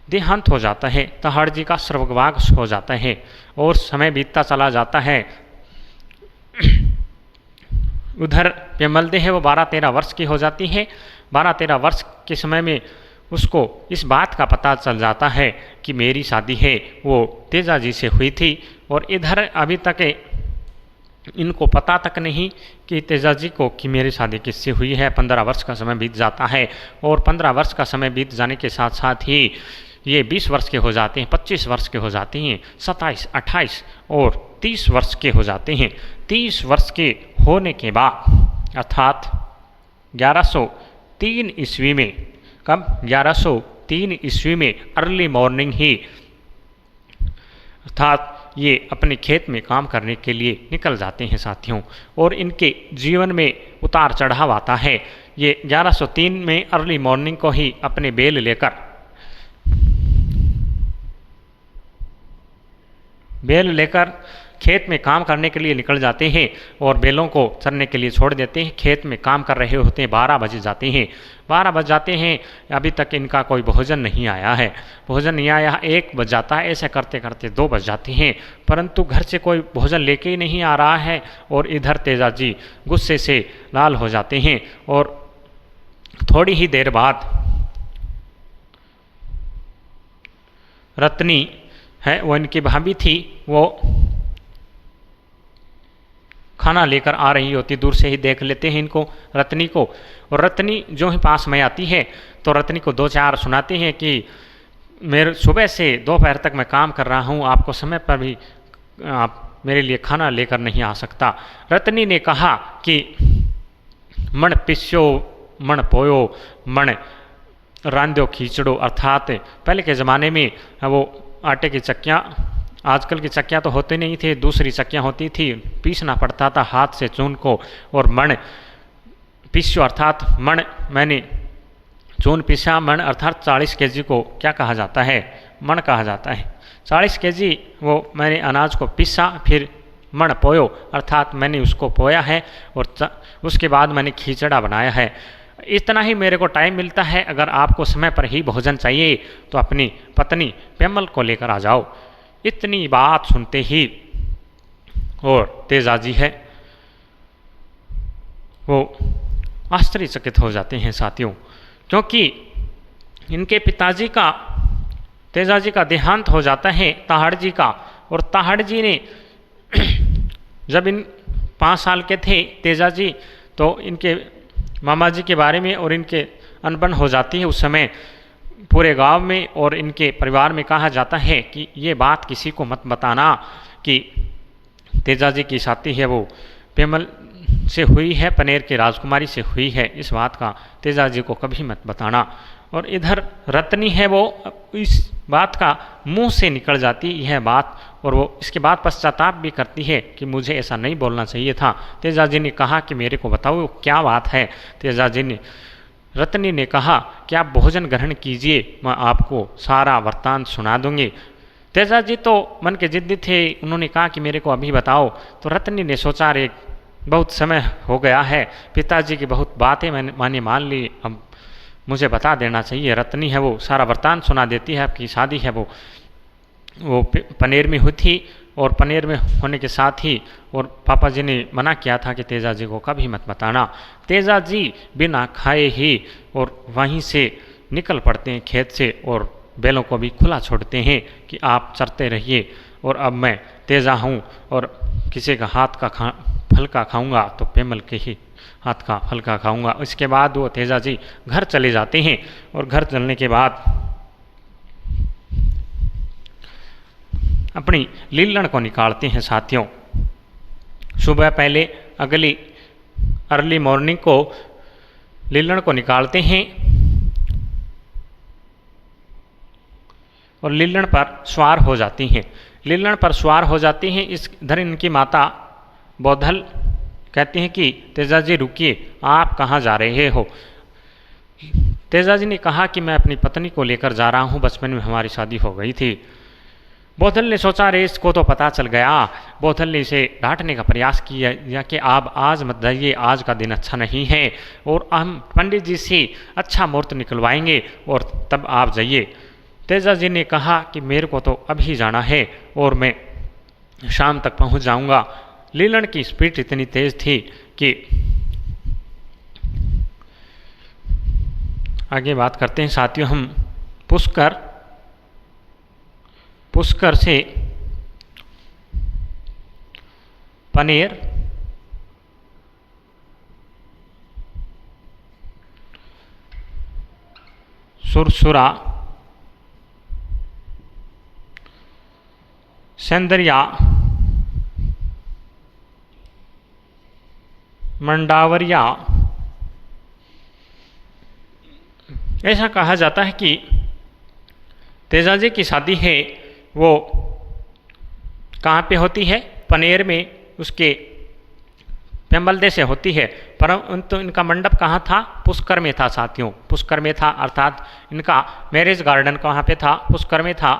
देहांत हो जाता है। ताहड़ जी का स्वर्गवास हो जाता है और समय बीतता चला जाता है। उधर पेमल्दे है वो 12-13 वर्ष की हो जाती है। 12-13 वर्ष के समय में उसको इस बात का पता चल जाता है कि मेरी शादी है वो तेजाजी से हुई थी और इधर अभी तक इनको पता तक नहीं कि तेजाजी को कि मेरी शादी किससे हुई है। 15 वर्ष का समय बीत जाता है और 15 वर्ष का समय बीत जाने के साथ साथ ही ये 20 वर्ष के हो जाते हैं, 25 वर्ष के हो जाते हैं, 27, 28 और 30 वर्ष के हो जाते हैं। 30 वर्ष के होने के बाद अर्थात 1103 ईस्वी में, कब 1103 ईस्वी में अर्ली मॉर्निंग ही अर्थात ये अपने खेत में काम करने के लिए निकल जाते हैं साथियों। और इनके जीवन में उतार चढ़ाव आता है। ये 1103 में अर्ली मॉर्निंग को ही अपने बैल लेकर खेत में काम करने के लिए निकल जाते हैं और बैलों को चरने के लिए छोड़ देते हैं। खेत में काम कर रहे होते हैं, 12 बज जाते हैं। 12 बज जाते हैं, अभी तक इनका कोई भोजन नहीं आया है। भोजन नहीं आया, 1 बज जाता है। ऐसे करते करते 2 बज जाते हैं, परंतु घर से कोई भोजन लेके ही नहीं आ रहा है। और इधर तेजाजी गुस्से से लाल हो जाते हैं। और थोड़ी ही देर बाद रत्नी है, वो इनकी भाभी थी, वो खाना लेकर आ रही होती। दूर से ही देख लेते हैं इनको, रत्नी को। और रत्नी जो ही पास में आती है तो रत्नी को 2-4 सुनाते हैं कि मेरे सुबह से दोपहर तक मैं काम कर रहा हूँ, आपको समय पर भी आप मेरे लिए खाना लेकर नहीं आ सकता। रत्नी ने कहा कि मण पिस्यो मण पोयो मण रांध्यो खींचड़ो, अर्थात पहले के ज़माने में वो आटे की चक्कियाँ, आजकल की चक्कियाँ तो होती नहीं थी, दूसरी चक्कियाँ होती थी, पीसना पड़ता था हाथ से चून को। और मण पीस्यो अर्थात मण, मैंने चून पीसा। मण अर्थात 40 केजी को क्या कहा जाता है? मण कहा जाता है। 40 केजी वो मैंने अनाज को पीसा, फिर मण पोयो अर्थात मैंने उसको पोया है और उसके बाद मैंने खिचड़ा बनाया है। इतना ही मेरे को टाइम मिलता है। अगर आपको समय पर ही भोजन चाहिए तो अपनी पत्नी पेमल को लेकर आ जाओ। इतनी बात सुनते ही और तेजाजी है वो आश्चर्यचकित हो जाते हैं साथियों, क्योंकि इनके पिताजी का, तेजाजी का देहांत हो जाता है ताहड़ जी का। और ताहड़ जी ने जब इन 5 साल के थे तेजाजी, तो इनके मामा जी के बारे में और इनके अनबन हो जाती है। उस समय पूरे गांव में और इनके परिवार में कहा जाता है कि ये बात किसी को मत बताना कि तेजाजी की शादी है वो पेमल से हुई है, पनेर की राजकुमारी से हुई है। इस बात का तेजाजी को कभी मत बताना। और इधर रत्नी है, वो इस बात का मुंह से निकल जाती यह बात, और वो इसके बाद पश्चाताप भी करती है कि मुझे ऐसा नहीं बोलना चाहिए था। तेजाजी ने कहा कि मेरे को बताओ क्या बात है। तेजाजी ने, रत्नी ने कहा कि आप भोजन ग्रहण कीजिए, मैं आपको सारा वृत्तांत सुना दूंगी। तेजाजी तो मन के जिद्दी थे, उन्होंने कहा कि मेरे को अभी बताओ। तो रत्नी ने सोचा, रे बहुत समय हो गया है, पिताजी की बहुत बातें मैंने मान ली, अब मुझे बता देना चाहिए। रत्नी है वो सारा वृत्तांत सुना देती है। आपकी शादी है वो पनेर में हुई थी, और पनेर में होने के साथ ही और पापा जी ने मना किया था कि तेजाजी को कभी मत बताना। तेजाजी बिना खाए ही और वहीं से निकल पड़ते हैं खेत से, और बैलों को भी खुला छोड़ते हैं कि आप चरते रहिए, और अब मैं तेजा हूँ और किसी का हाथ का फलका खाऊंगा तो पेमल के ही हाथ का फलका खाऊंगा। इसके बाद वो तेजाजी घर चले जाते हैं, और घर चलने के बाद अपनी लीलण को निकालते हैं साथियों। सुबह पहले अगली अर्ली मॉर्निंग को लीलण को निकालते हैं और लीलण पर सवार हो जाती हैं। लीलण पर सवार हो जाती हैं। इधर इनकी माता बौद्धल कहती हैं कि तेजाजी रुकिए, आप कहाँ जा रहे हो। तेजाजी ने कहा कि मैं अपनी पत्नी को लेकर जा रहा हूँ, बचपन में हमारी शादी हो गई थी। बौद्धल ने सोचा, रे इसको तो पता चल गया। बौद्धल ने इसे डांटने का प्रयास किया कि आप आज मत जाइए, आज का दिन अच्छा नहीं है, और हम पंडित जी से अच्छा मुहूर्त निकलवाएंगे और तब आप जाइए। तेजाजी ने कहा कि मेरे को तो अभी जाना है और मैं शाम तक पहुंच जाऊंगा। लीलण की स्पीड इतनी तेज थी कि, आगे बात करते हैं साथियों हम पुष्कर से पनेर, सुरसुरा, सेंदरिया, मंडावरिया। ऐसा कहा जाता है कि तेजाजी की शादी है वो कहाँ पे होती है? पनेर में, उसके पेम्बलदे से होती है। परंतु इनका मंडप कहाँ था? पुष्कर में था साथियों, पुष्कर में था, अर्थात इनका मैरिज गार्डन कहाँ पे था? पुष्कर में था।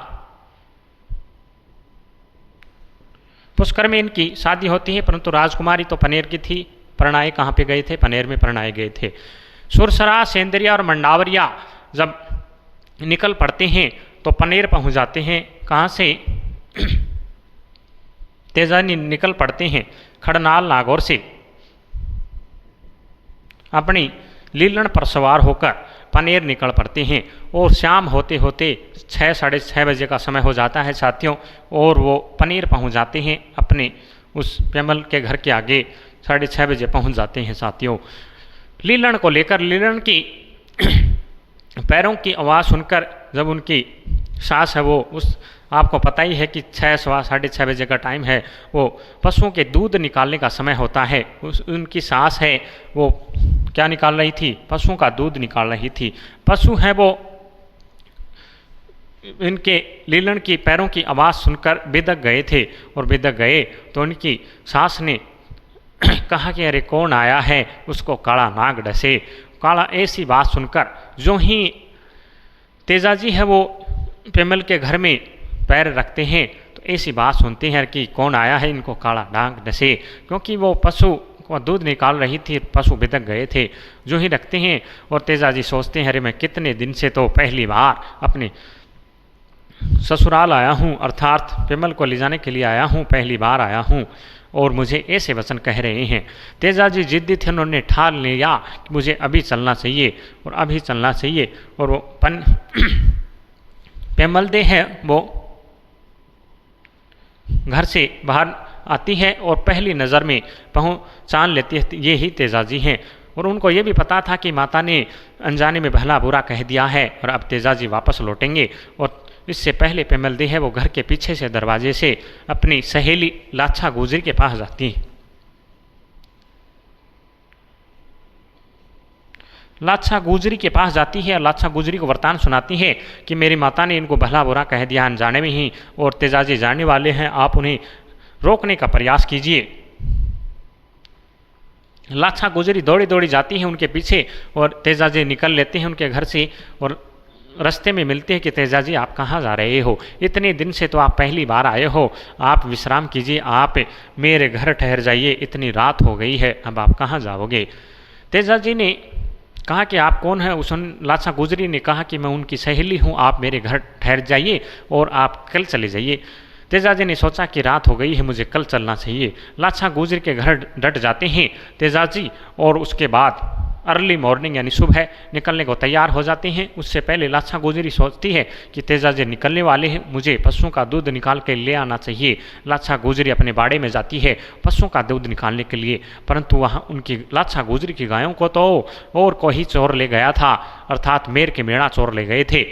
पुष्कर में इनकी शादी होती है, परंतु राजकुमारी तो पनेर की थी। परणाए कहाँ पे गए थे? पनेर में परणाए गए थे। सुरसरा, सेंदरिया और मंडावरिया जब निकल पड़ते हैं तो पनेर पहुँच जाते हैं। कहाँ से? तेजाजी निकल पड़ते हैं खड़नाल नागौर से, अपनी लीलन पर सवार होकर पनेर निकल पड़ते हैं। और शाम होते होते 6 साढ़े 6 बजे का समय हो जाता है साथियों, और वो पनेर पहुंच जाते हैं अपने उस पेमल के घर के आगे। 6:30 बजे पहुंच जाते हैं साथियों। लीलन को लेकर, लीलन की पैरों की आवाज़ सुनकर जब उनकी सास है वो, उस आपको पता ही है कि 6-6:30 बजे का टाइम है, वो पशुओं के दूध निकालने का समय होता है। उनकी सास है वो क्या निकाल रही थी? पशुओं का दूध निकाल रही थी। पशु हैं वो इनके लीलन की पैरों की आवाज़ सुनकर बिदक गए थे, और बिदक गए तो उनकी सास ने कहा कि अरे कौन आया है, उसको काला नाग डसे। काला ऐसी बात सुनकर जो ही तेजाजी है वो पेमल के घर में पैर रखते हैं तो ऐसी बात सुनते हैं कि कौन आया है, इनको काला नाग डसे। क्योंकि वो पशु को दूध निकाल रही थी, पशु बिदक गए थे। जो ही रखते हैं और तेजाजी सोचते हैं अरे मैं कितने दिन से तो पहली बार अपने ससुराल आया हूँ, अर्थात पेमल को ले जाने के लिए आया हूँ, पहली बार आया हूँ, और मुझे ऐसे वचन कह रहे हैं। तेजाजी जिद्दी थे, उन्होंने ठान लिया कि मुझे अभी चलना चाहिए और अभी चलना चाहिए। और वो पेमल दे है वो घर से बाहर आती है और पहली नज़र में पहचान लेती है ये ही तेजाजी हैं। और उनको ये भी पता था कि माता ने अनजाने में भला बुरा कह दिया है और अब तेजाजी वापस लौटेंगे। और इससे पहले पेमल दे है वो घर के पीछे से दरवाजे से अपनी सहेली लाछा गुजरी के पास जाती है। लाछा गुजरी के पास जाती है और लाछा गुजरी को वरदान सुनाती है कि मेरी माता ने इनको भला बुरा कह दिया अनजाने में ही, और तेजाजी जाने वाले हैं, आप उन्हें रोकने का प्रयास कीजिए। लाछा गुजरी दौड़ी दौड़ी जाती है उनके पीछे और तेजाजी निकल लेते हैं उनके घर से। और रास्ते में मिलते हैं कि तेजाजी आप कहाँ जा रहे हो? इतने दिन से तो आप पहली बार आए हो, आप विश्राम कीजिए, आप मेरे घर ठहर जाइए, इतनी रात हो गई है, अब आप कहाँ जाओगे? तेजाजी ने कहा कि आप कौन हैं? उस लाछा गुजरी ने कहा कि मैं उनकी सहेली हूँ, आप मेरे घर ठहर जाइए और आप कल चले जाइए। तेजाजी ने सोचा कि रात हो गई है, मुझे कल चलना चाहिए। लाछा गुजरी के घर डट जाते हैं तेजाजी और उसके बाद अर्ली मॉर्निंग यानी सुबह निकलने को तैयार हो जाते हैं। उससे पहले लाछा गुजरी सोचती है कि तेजाजी निकलने वाले हैं, मुझे पशुओं का दूध निकाल के ले आना चाहिए। लाछा गुजरी अपने बाड़े में जाती है पशुओं का दूध निकालने के लिए, परंतु वहाँ उनकी लाछा गुजरी की गायों को तो और कोई चोर ले गया था, अर्थात मेर के मेणा चोर ले गए थे।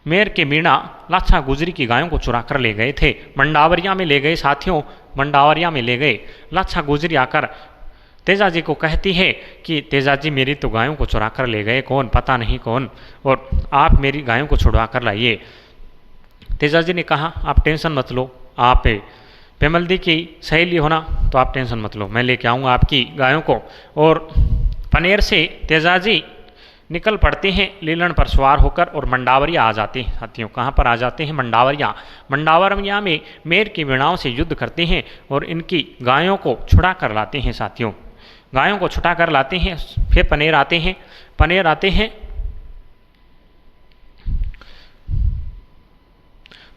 मेर के मीणा लाछा गुजरी की गायों को चुरा कर ले गए थे, मंडावरिया में ले गए साथियों, मंडावरिया में ले गए। लाछा गुजरी आकर तेजाजी को कहती है कि तेजाजी मेरी तो गायों को चुरा कर ले गए, कौन पता नहीं कौन, और आप मेरी गायों को छुड़वा कर लाइए। तेजाजी ने कहा आप टेंशन मत लो, आप पेमल दी की सहेली होना तो आप टेंशन मत लो, मैं लेके आऊँगा आपकी गायों को। और पनेर से तेजाजी निकल पड़ते हैं लीलन पर सवार होकर और मंडावरिया आ जाते हैं साथियों। कहाँ पर आ जाते हैं? मंडावरिया। मंडावरिया में मेर की वीणाओं से युद्ध करते हैं और इनकी गायों को छुड़ा कर लाते हैं साथियों। गायों को छुटा कर लाते हैं। फिर पनेर आते हैं, पनेर आते हैं,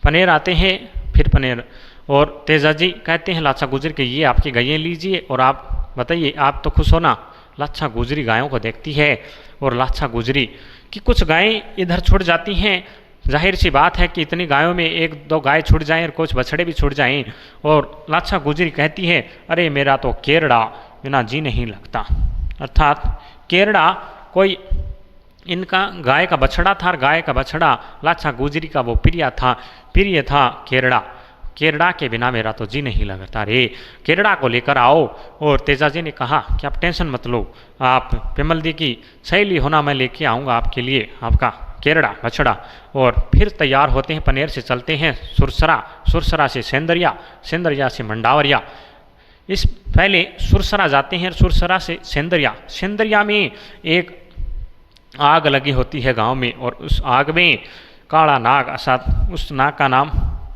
पनेर आते हैं, फिर पनेर। और तेजाजी कहते हैं लाछा गुजरी के ये आपकी गायें लीजिए और आप बताइए आप तो खुश हो ना। लाछा गुजरी गायों को देखती है और लाछा गुजरी की कुछ गायें इधर छुट जाती हैं जाहिर सी बात है कि इतनी गायों में एक दो गाय छूट जाएं और कुछ बछड़े भी छूट जाएं। और लाछा गुजरी कहती है, अरे मेरा तो केरड़ा बिना जी नहीं लगता। अर्थात केरड़ा कोई इनका गाय का बछड़ा था और गाय का बछड़ा लाछा गुजरी का वो प्रिय था केरड़ा। केरड़ा के बिना मेरा तो जी नहीं लगता रे, केरड़ा को लेकर आओ। और तेजाजी ने कहा कि आप टेंशन मत लो, आप पिमल दी की सहेली होना, मैं लेके आऊँगा आपके लिए आपका केरड़ा बछड़ा। और फिर तैयार होते हैं, पनेर से चलते हैं सुरसरा से सेंदरिया से मंडावरिया। इस पहले सुरसरा जाते हैं, सुरसरा से सेंदरिया में एक आग लगी होती है गांव में, और उस आग में काला नाग, अर्थात उस नाग का नाम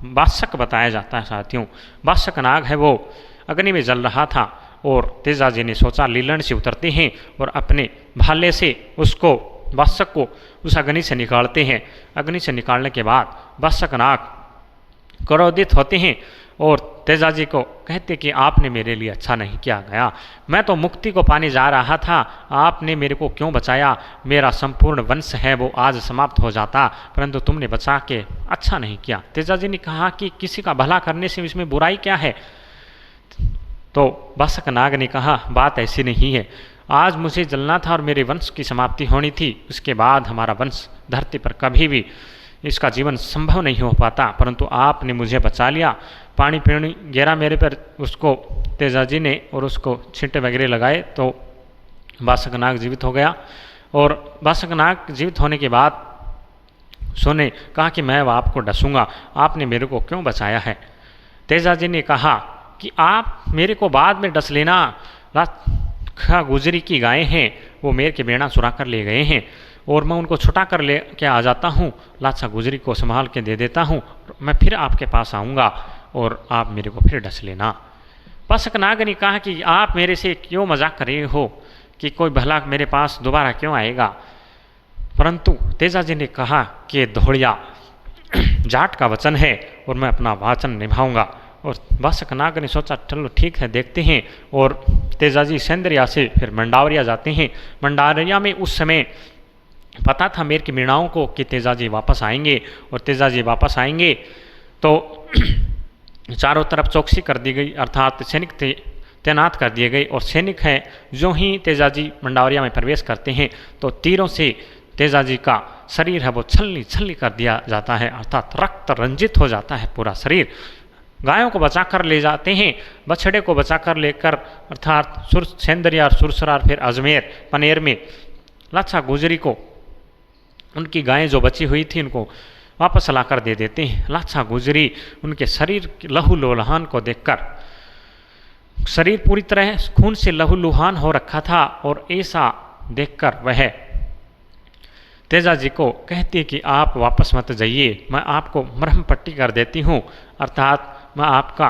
बासक बताया जाता है साथियों। बासक नाग है, वो अग्नि में जल रहा था। और तेजाजी ने सोचा लीलन से उतरते हैं और अपने भाले से उसको बासक को उस अग्नि से निकालते हैं। अग्नि से निकालने के बाद बासक नाग क्रोधित होते हैं और तेजाजी को कहते कि आपने मेरे लिए अच्छा नहीं किया गया, मैं तो मुक्ति को पाने जा रहा था, आपने मेरे को क्यों बचाया? मेरा संपूर्ण वंश है वो आज समाप्त हो जाता, परंतु तुमने बचा के अच्छा नहीं किया। तेजाजी ने कहा कि किसी का भला करने से इसमें बुराई क्या है? तो बासक नाग ने कहा, बात ऐसी नहीं है, आज मुझे जलना था और मेरे वंश की समाप्ति होनी थी, उसके बाद हमारा वंश धरती पर कभी भी इसका जीवन संभव नहीं हो पाता, परंतु आपने मुझे बचा लिया। पानी पीणी गिरा मेरे पर, उसको तेजाजी ने और उसको छींटे वगैरह लगाए तो बासक नाग जीवित हो गया। और बासक नाग जीवित होने के बाद सोने कहा कि मैं आपको डसूंगा, आपने मेरे को क्यों बचाया है? तेजाजी ने कहा कि आप मेरे को बाद में डस लेना, लाछा गुजरी की गायें हैं वो मेरे के बेड़ा चुरा कर ले गए हैं और मैं उनको छुटा कर ले के आ जाता हूँ, लाछा गुजरी को संभाल के दे देता हूँ, मैं फिर आपके पास आऊँगा और आप मेरे को फिर डस लेना। बासक नाग ने कहा कि आप मेरे से क्यों मजाक कर रहे हो कि कोई भला मेरे पास दोबारा क्यों आएगा? परंतु तेजाजी ने कहा कि धोड़िया जाट का वचन है और मैं अपना वचन निभाऊंगा। और बासक नाग ने सोचा चलो ठीक है देखते हैं। और तेजाजी सेंदरिया से फिर मंडावरिया जाते हैं। मंडावरिया में उस समय पता था मेर की मीणाओं को कि तेजाजी वापस आएंगे, और तेजाजी वापस आएंगे तो चारों तरफ चौकसी कर दी गई, अर्थात सैनिक तैनात कर दिए गए। और सैनिक हैं जो ही तेजाजी मंडावरिया में प्रवेश करते हैं तो तीरों से तेजाजी का शरीर है वो छलनी छलनी कर दिया जाता है, अर्थात रक्त रंजित हो जाता है पूरा शरीर। गायों को बचाकर ले जाते हैं, बछड़े को बचाकर लेकर अर्थात सेंदरिया और सुरसरा फिर अजमेर पनेर में लाछा गुजरी को उनकी गायें जो बची हुई थी उनको वापस लाकर दे देते हैं। लाछा गुजरी उनके शरीर लहू लुहान को देखकर, शरीर पूरी तरह खून से लहू लुहान हो रखा था, और ऐसा देखकर वह तेजाजी को कहती है कि आप वापस मत जाइए, मैं आपको मरहम पट्टी कर देती हूँ, अर्थात मैं आपका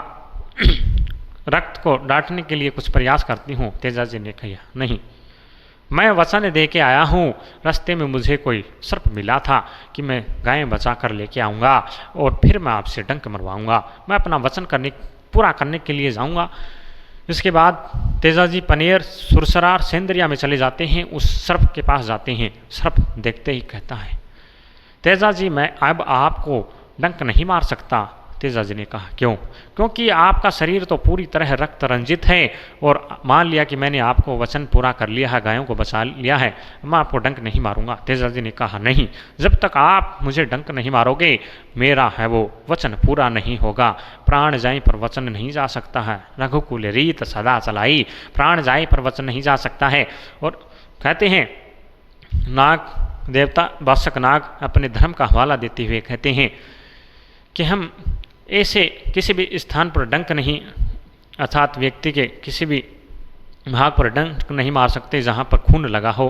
रक्त को डांटने के लिए कुछ प्रयास करती हूँ। तेजाजी ने कहा नहीं, मैं वचन दे के आया हूँ, रास्ते में मुझे कोई सर्प मिला था कि मैं गायें बचा कर लेके आऊँगा और फिर मैं आपसे डंक मरवाऊँगा, मैं अपना वचन पूरा करने के लिए जाऊँगा। इसके बाद तेजाजी पनेर सुरसरा सेंदरिया में चले जाते हैं, उस सर्प के पास जाते हैं। सर्प देखते ही कहता है तेजाजी मैं अब आपको डंक नहीं मार सकता। तेजाजी ने कहा क्यों? क्योंकि आपका शरीर तो पूरी तरह रक्त रंजित है और मान लिया कि मैंने आपको वचन पूरा कर लिया है, गायों को बचा लिया है, मैं आपको डंक नहीं मारूंगा। तेजाजी ने कहा नहीं, जब तक आप मुझे डंक नहीं मारोगे मेरा है वो वचन पूरा नहीं होगा। प्राण जाए पर वचन नहीं जा सकता है, रघुकुल रीत सदा चलाई, प्राण जाए पर वचन नहीं जा सकता है। और कहते हैं नाग देवता बासक नाग अपने धर्म का हवाला देते हुए कहते हैं कि हम ऐसे किसी भी स्थान पर डंक नहीं, अर्थात व्यक्ति के किसी भी भाग पर डंक नहीं मार सकते जहाँ पर खून लगा हो।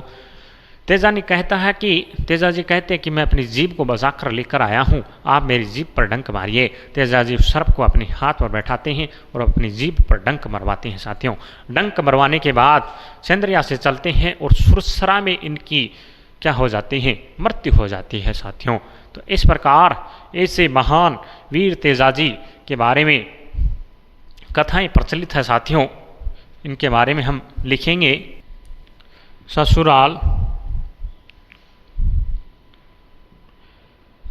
तेजाजी कहता है कि तेजाजी कहते हैं कि मैं अपनी जीभ को बचा कर लेकर आया हूँ, आप मेरी जीभ पर डंक मारिए। तेजाजी सर्प को अपने हाथ पर बैठाते हैं और अपनी जीभ पर डंक मरवाते हैं। साथियों डंक मरवाने के बाद सेंदरिया से चलते हैं और सुरसरा में इनकी क्या हो जाती है? मृत्यु हो जाती है। साथियों तो इस प्रकार ऐसे महान वीर तेजाजी के बारे में कथाएं प्रचलित है। साथियों इनके बारे में हम लिखेंगे। ससुराल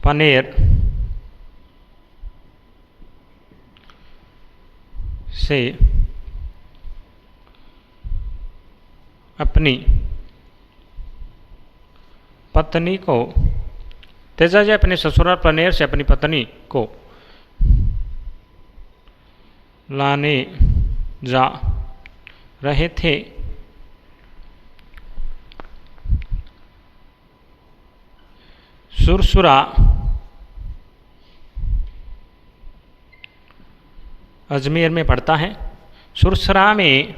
पनेर से अपनी पत्नी को तेजा जी अपने ससुराल पनेर से अपनी पत्नी को लाने जा रहे थे। सुरसुरा अजमेर में पड़ता है। सुरसुरा में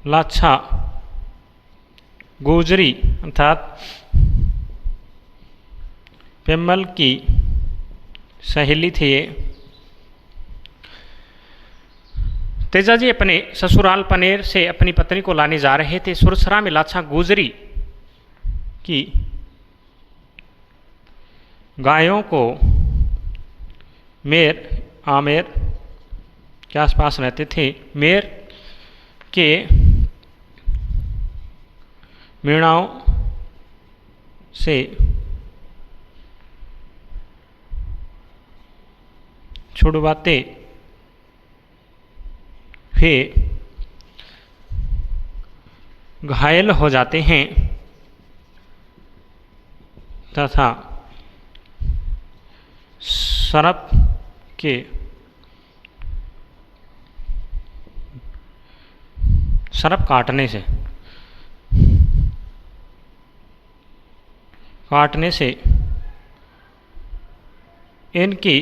लाछा गुजरी अर्थात पेम्मल की सहेली थी ये। तेजा जी अपने ससुराल पनेर से अपनी पत्नी को लाने जा रहे थे। सुरसरा में लाछा गुजरी की गायों को मेर आमेर के आसपास रहते थे। मेर के मीणाओं से छुड़वाते हुए घायल हो जाते हैं तथा सर्प के सर्प काटने से इनकी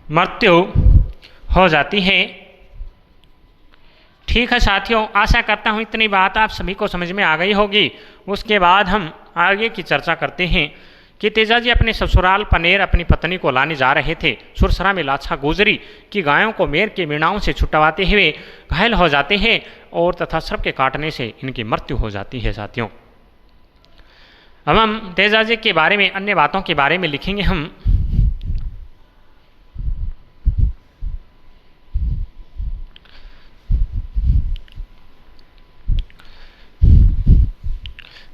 मृत्यु हो जाती है। ठीक है साथियों, आशा करता हूँ इतनी बात आप सभी को समझ में आ गई होगी। उसके बाद हम आगे की चर्चा करते हैं कि तेजा जी अपने ससुराल पनेर अपनी पत्नी को लाने जा रहे थे। सुरसरा में लाछा गुजरी की गायों को मेर के मीणाओं से छुटवाते हुए घायल हो जाते हैं और तथा सर्प के काटने से इनकी मृत्यु हो जाती है। साथियों, अब हम तेजा जी के बारे में अन्य बातों के बारे में लिखेंगे। हम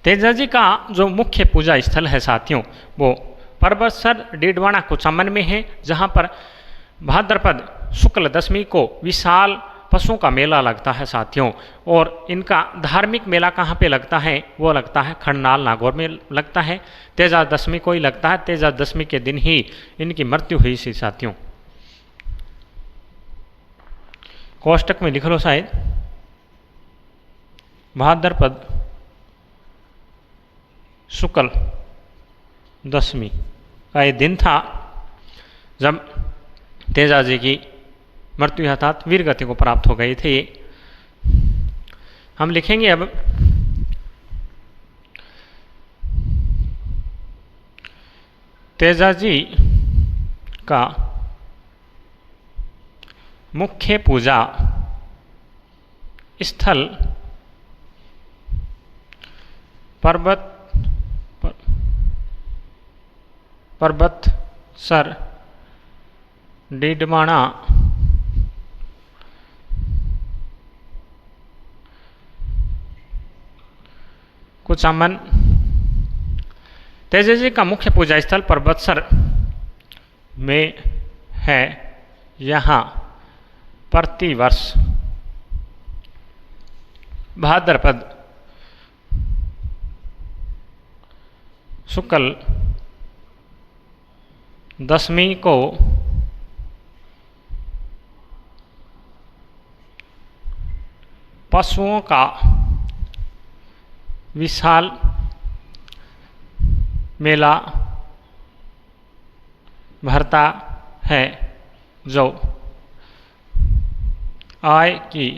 तेजा जी का जो मुख्य पूजा स्थल है साथियों, वो परबतसर डीडवाना कुचामन में है, जहाँ पर भाद्रपद शुक्ल दशमी को विशाल पशुओं का मेला लगता है साथियों। और इनका धार्मिक मेला कहाँ पे लगता है, वो लगता है खड़नाल नागौर में लगता है। तेजा दशमी को ही लगता है। तेजा दशमी के दिन ही इनकी मृत्यु हुई थी साथियों। कोष्टक में लिख लो शायद, भाद्रपद शुक्ल दशमी का ये दिन था जब तेजा जी की मृत्यु अर्थात वीर गति को प्राप्त हो गए थे। हम लिखेंगे अब तेजा जी का मुख्य पूजा स्थल परबतसर डीडवाना कुचामन। तेजा जी का मुख्य पूजा स्थल परबतसर में है। यहाँ प्रतिवर्ष भाद्रपद शुक्ल दशमी को पशुओं का विशाल मेला भरता है, जो आय की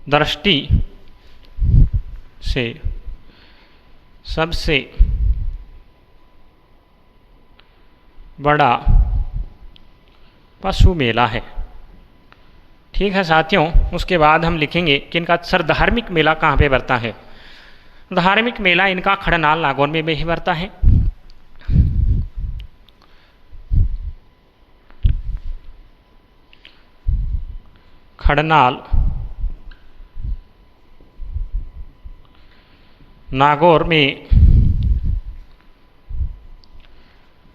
दृष्टि से सबसे बड़ा पशु मेला है। ठीक है साथियों, उसके बाद हम लिखेंगे कि इनका सर धार्मिक मेला कहाँ पे भरता है। धार्मिक मेला इनका खड़नाल नागौर में भी भरता है। खड़नाल नागौर में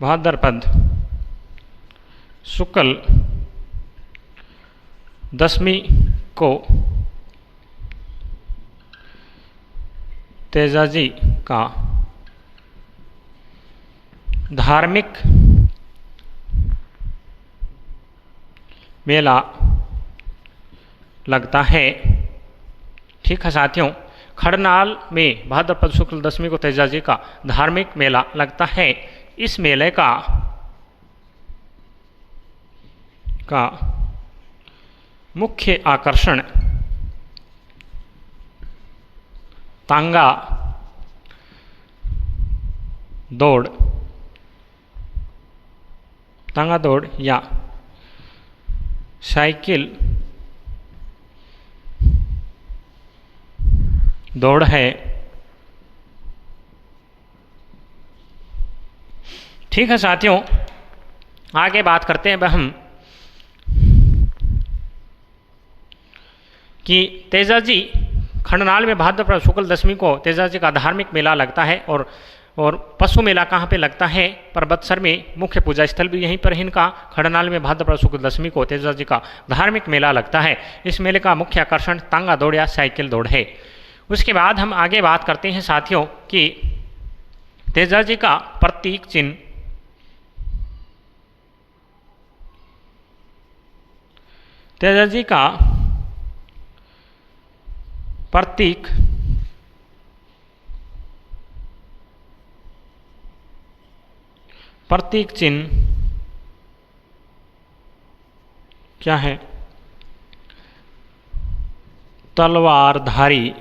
भाद्रपद शुक्ल दशमी को तेजाजी का धार्मिक मेला लगता है। ठीक है साथियों, खड़नाल में भाद्रपद शुक्ल दशमी को तेजाजी का धार्मिक मेला लगता है। इस मेले का मुख्य आकर्षण तांगा दौड़ या साइकिल दौड़ है। ठीक है साथियों, आगे बात करते हैं हम कि तेजाजी खंडनाल में भाद्रपद शुक्ल दशमी को तेजाजी का धार्मिक मेला लगता है। और पशु मेला कहाँ पे लगता है? परबतसर में मुख्य पूजा स्थल भी यहीं पर है इनका। खंडनाल में भाद्रपद शुक्ल दशमी को तेजाजी का धार्मिक मेला लगता है। इस मेले का मुख्य आकर्षण तांगा दौड़ या साइकिल दौड़ है। उसके बाद हम आगे बात करते हैं साथियों कि तेजाजी का प्रतीक चिन्ह तेजाजी का प्रतीक चिन्ह क्या है? तलवारधारी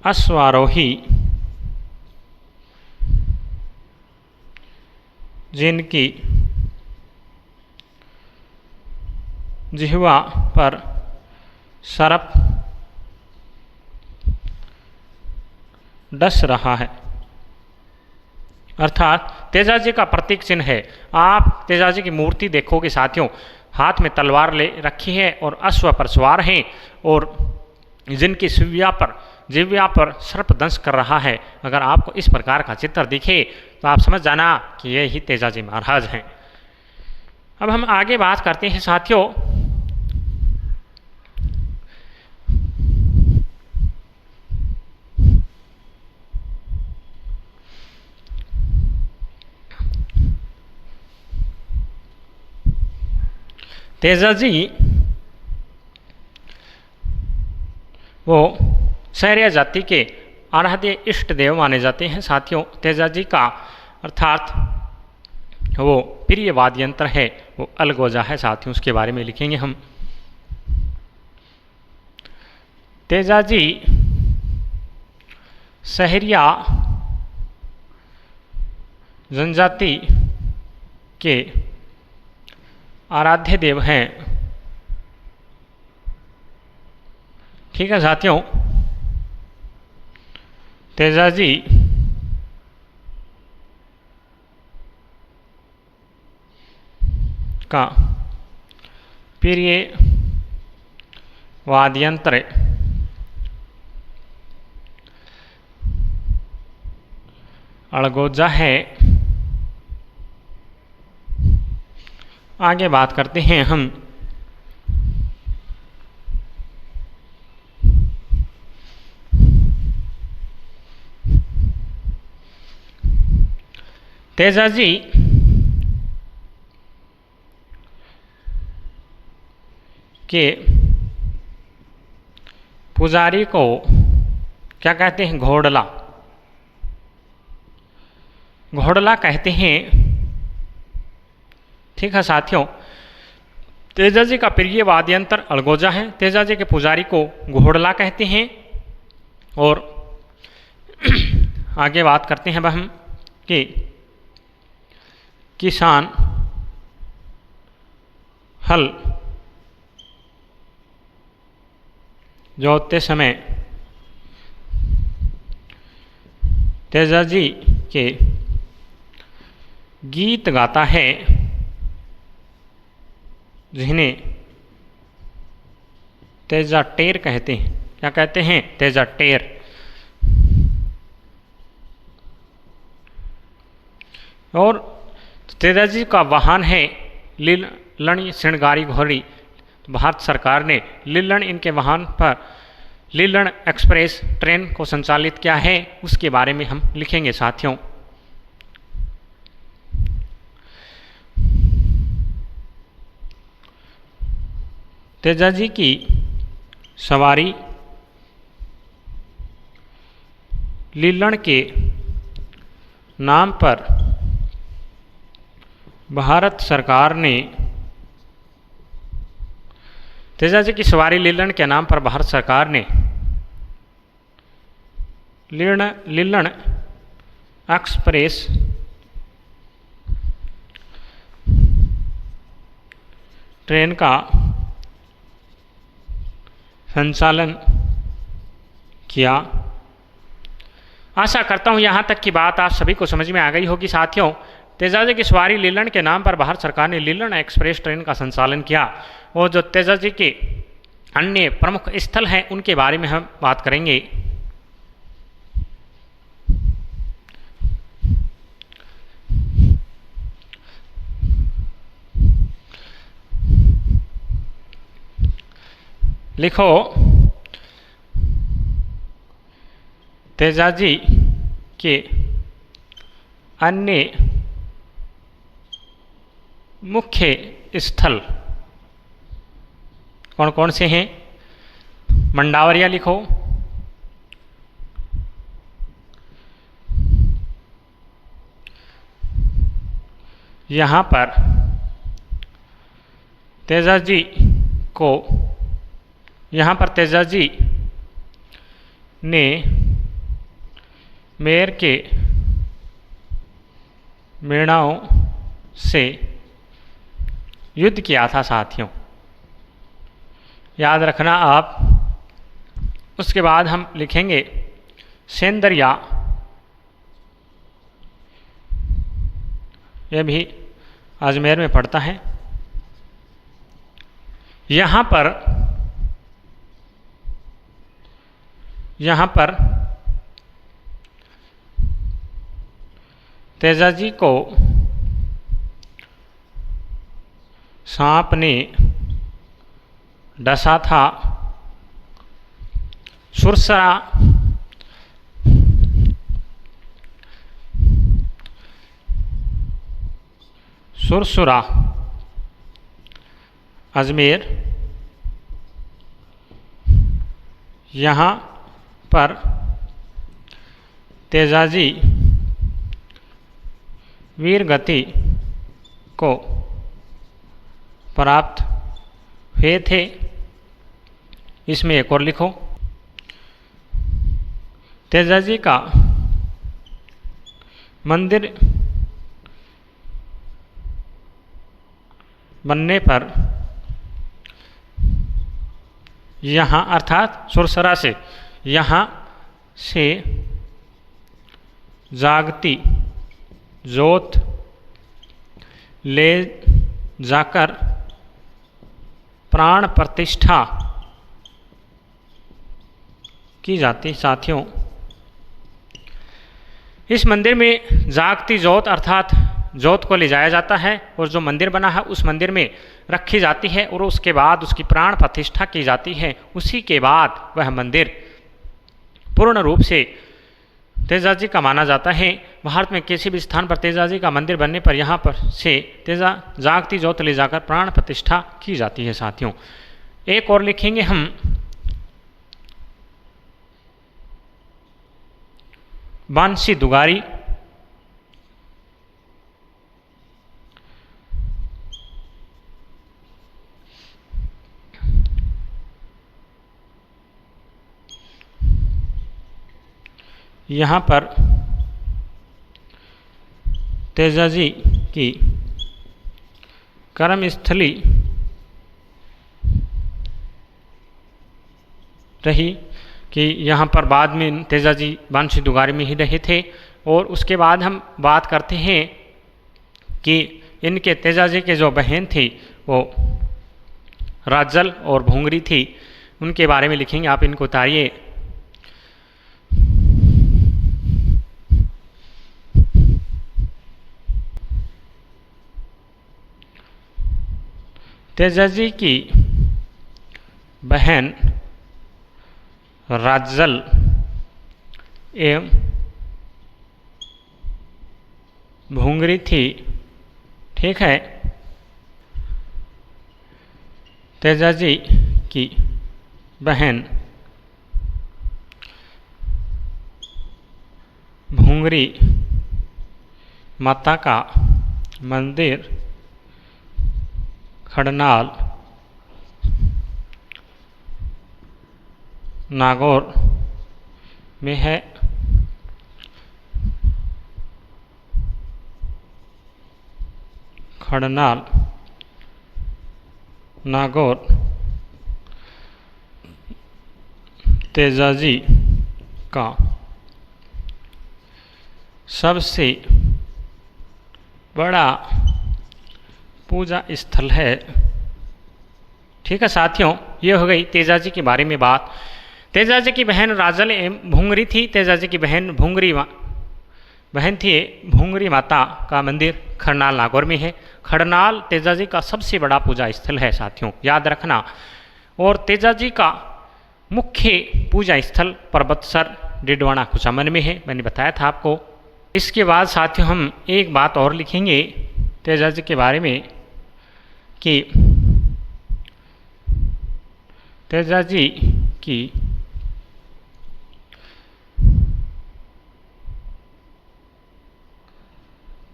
अश्वारोही जिनकी जिह्वा पर सर्प डस रहा है, अर्थात तेजाजी का प्रतीक चिन्ह है। आप तेजाजी की मूर्ति देखोगे साथियों, हाथ में तलवार ले रखी है और अश्व पर सवार हैं और जिनकी जिह्वा पर सर्प दंश कर रहा है। अगर आपको इस प्रकार का चित्र दिखे तो आप समझ जाना कि ये ही तेजाजी महाराज हैं। अब हम आगे बात करते हैं साथियों तेजाजी वो सहरिया जाति के आराध्य इष्ट देव माने जाते हैं साथियों। तेजाजी का अर्थात वो प्रिय वाद्य यंत्र है वो अलगोजा है साथियों, उसके बारे में लिखेंगे हम। तेजाजी सहरिया जनजाति के आराध्य देव हैं। ठीक है साथियों, तेजाजी का प्रिय वाद्य यंत्र अलगोजा है। आगे बात करते हैं हम तेजाजी के पुजारी को क्या कहते हैं? घोड़ला कहते हैं। ठीक है साथियों, तेजाजी का प्रिय वाद्य यंत्र अलगोजा है। तेजाजी के पुजारी को घोड़ला कहते हैं। और आगे बात करते हैं हम कि किसान हल जोतते समय तेजाजी के गीत गाता है जिन्हें तेजा टेर कहते हैं। क्या कहते हैं, तेजा टेर। और तेजाजी का वाहन है लीलण श्रृंगारी घोड़ी। भारत सरकार ने लीलण इनके वाहन पर लीलण एक्सप्रेस ट्रेन को संचालित किया है, उसके बारे में हम लिखेंगे साथियों। तेजाजी की सवारी लीलण के नाम पर भारत सरकार ने, तेजाजी की सवारी लीलण के नाम पर भारत सरकार ने लीलण एक्सप्रेस ट्रेन का संचालन किया। आशा करता हूँ यहाँ तक की बात आप सभी को समझ में आ गई होगी साथियों। तेजाजी की सवारी लीलण के नाम पर भारत सरकार ने लीलण एक्सप्रेस ट्रेन का संचालन किया, और जो तेजाजी के अन्य प्रमुख स्थल हैं उनके बारे में हम बात करेंगे। लिखो, तेजाजी के अन्य मुख्य स्थल कौन कौन से हैं। मंडावरिया लिखो, यहाँ पर तेजाजी को, यहाँ पर तेजाजी ने मेर के मेणाओं से युद्ध किया था साथियों, याद रखना आप। उसके बाद हम लिखेंगे सेंदरिया, यह भी अजमेर में पड़ता है। यहाँ पर तेजाजी को सांप ने डसा था। सुरसुरा अजमेर, यहाँ पर तेजाजी वीर गति को प्राप्त हुए थे। इसमें एक और लिखो, तेजाजी का मंदिर बनने पर यहाँ अर्थात सुरसरा से, यहाँ से जागती जोत ले जाकर प्राण प्रतिष्ठा की जाती साथियों। इस मंदिर में जागती जोत अर्थात जोत को ले जाया जाता है और जो मंदिर बना है उस मंदिर में रखी जाती है और उसके बाद उसकी प्राण प्रतिष्ठा की जाती है। उसी के बाद वह मंदिर पूर्ण रूप से तेजाजी का माना जाता है। भारत में किसी भी स्थान पर तेजाजी का मंदिर बनने पर यहाँ पर से जागती जोत ले जाकर प्राण प्रतिष्ठा की जाती है साथियों। एक और लिखेंगे हम, बांसी दुगारी, यहाँ पर तेजाजी की कर्मस्थली रही कि यहाँ पर बाद में तेजाजी बांसी दुगारी में ही रहे थे। और उसके बाद हम बात करते हैं कि इनके तेजाजी के जो बहन थी वो राजल और भूंगरी थी। उनके बारे में लिखेंगे, आप इनको उतारिए। तेजाजी की बहन राजल एवं भूंगरी थी। ठीक है, तेजाजी की बहन भूंगरी माता का मंदिर खड़नाल नागौर में है। खड़नाल नागौर तेजाजी का सबसे बड़ा पूजा स्थल है। ठीक है साथियों, ये हो गई तेजाजी के बारे में बात। तेजाजी की बहन राजल एवं भूंगरी थी। तेजाजी की बहन बहन थी भूंगरी माता का मंदिर खड़नाल नागौर में है। खड़नाल तेजाजी का सबसे बड़ा पूजा स्थल है साथियों, याद रखना। और तेजाजी का मुख्य पूजा स्थल पर्वतसर डिडवाना कुचामन में है, मैंने बताया था आपको। इसके बाद साथियों हम एक बात और लिखेंगे तेजाजी के बारे में कि तेजाजी की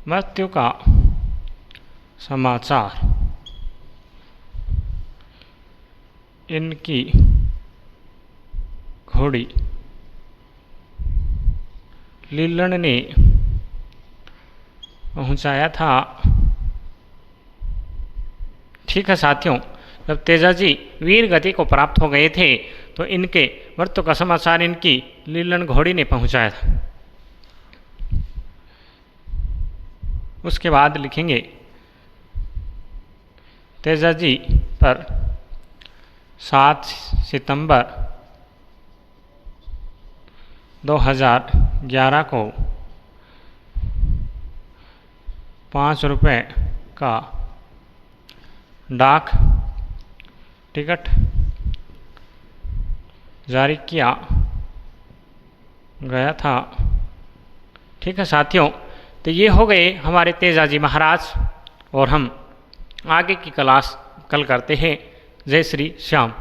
मृत्यु का समाचार इनकी घोड़ी लीलन ने पहुंचाया था। ठीक है साथियों, जब तेजाजी वीर गति को प्राप्त हो गए थे तो इनके मृत्यु का समाचार इनकी लीलन घोड़ी ने पहुंचाया था। उसके बाद लिखेंगे तेजाजी पर 7 सितंबर 2011 को 5 रुपये का डाक टिकट जारी किया गया था। ठीक है साथियों, तो ये हो गए हमारे तेजाजी महाराज, और हम आगे की क्लास कल करते हैं। जय श्री श्याम।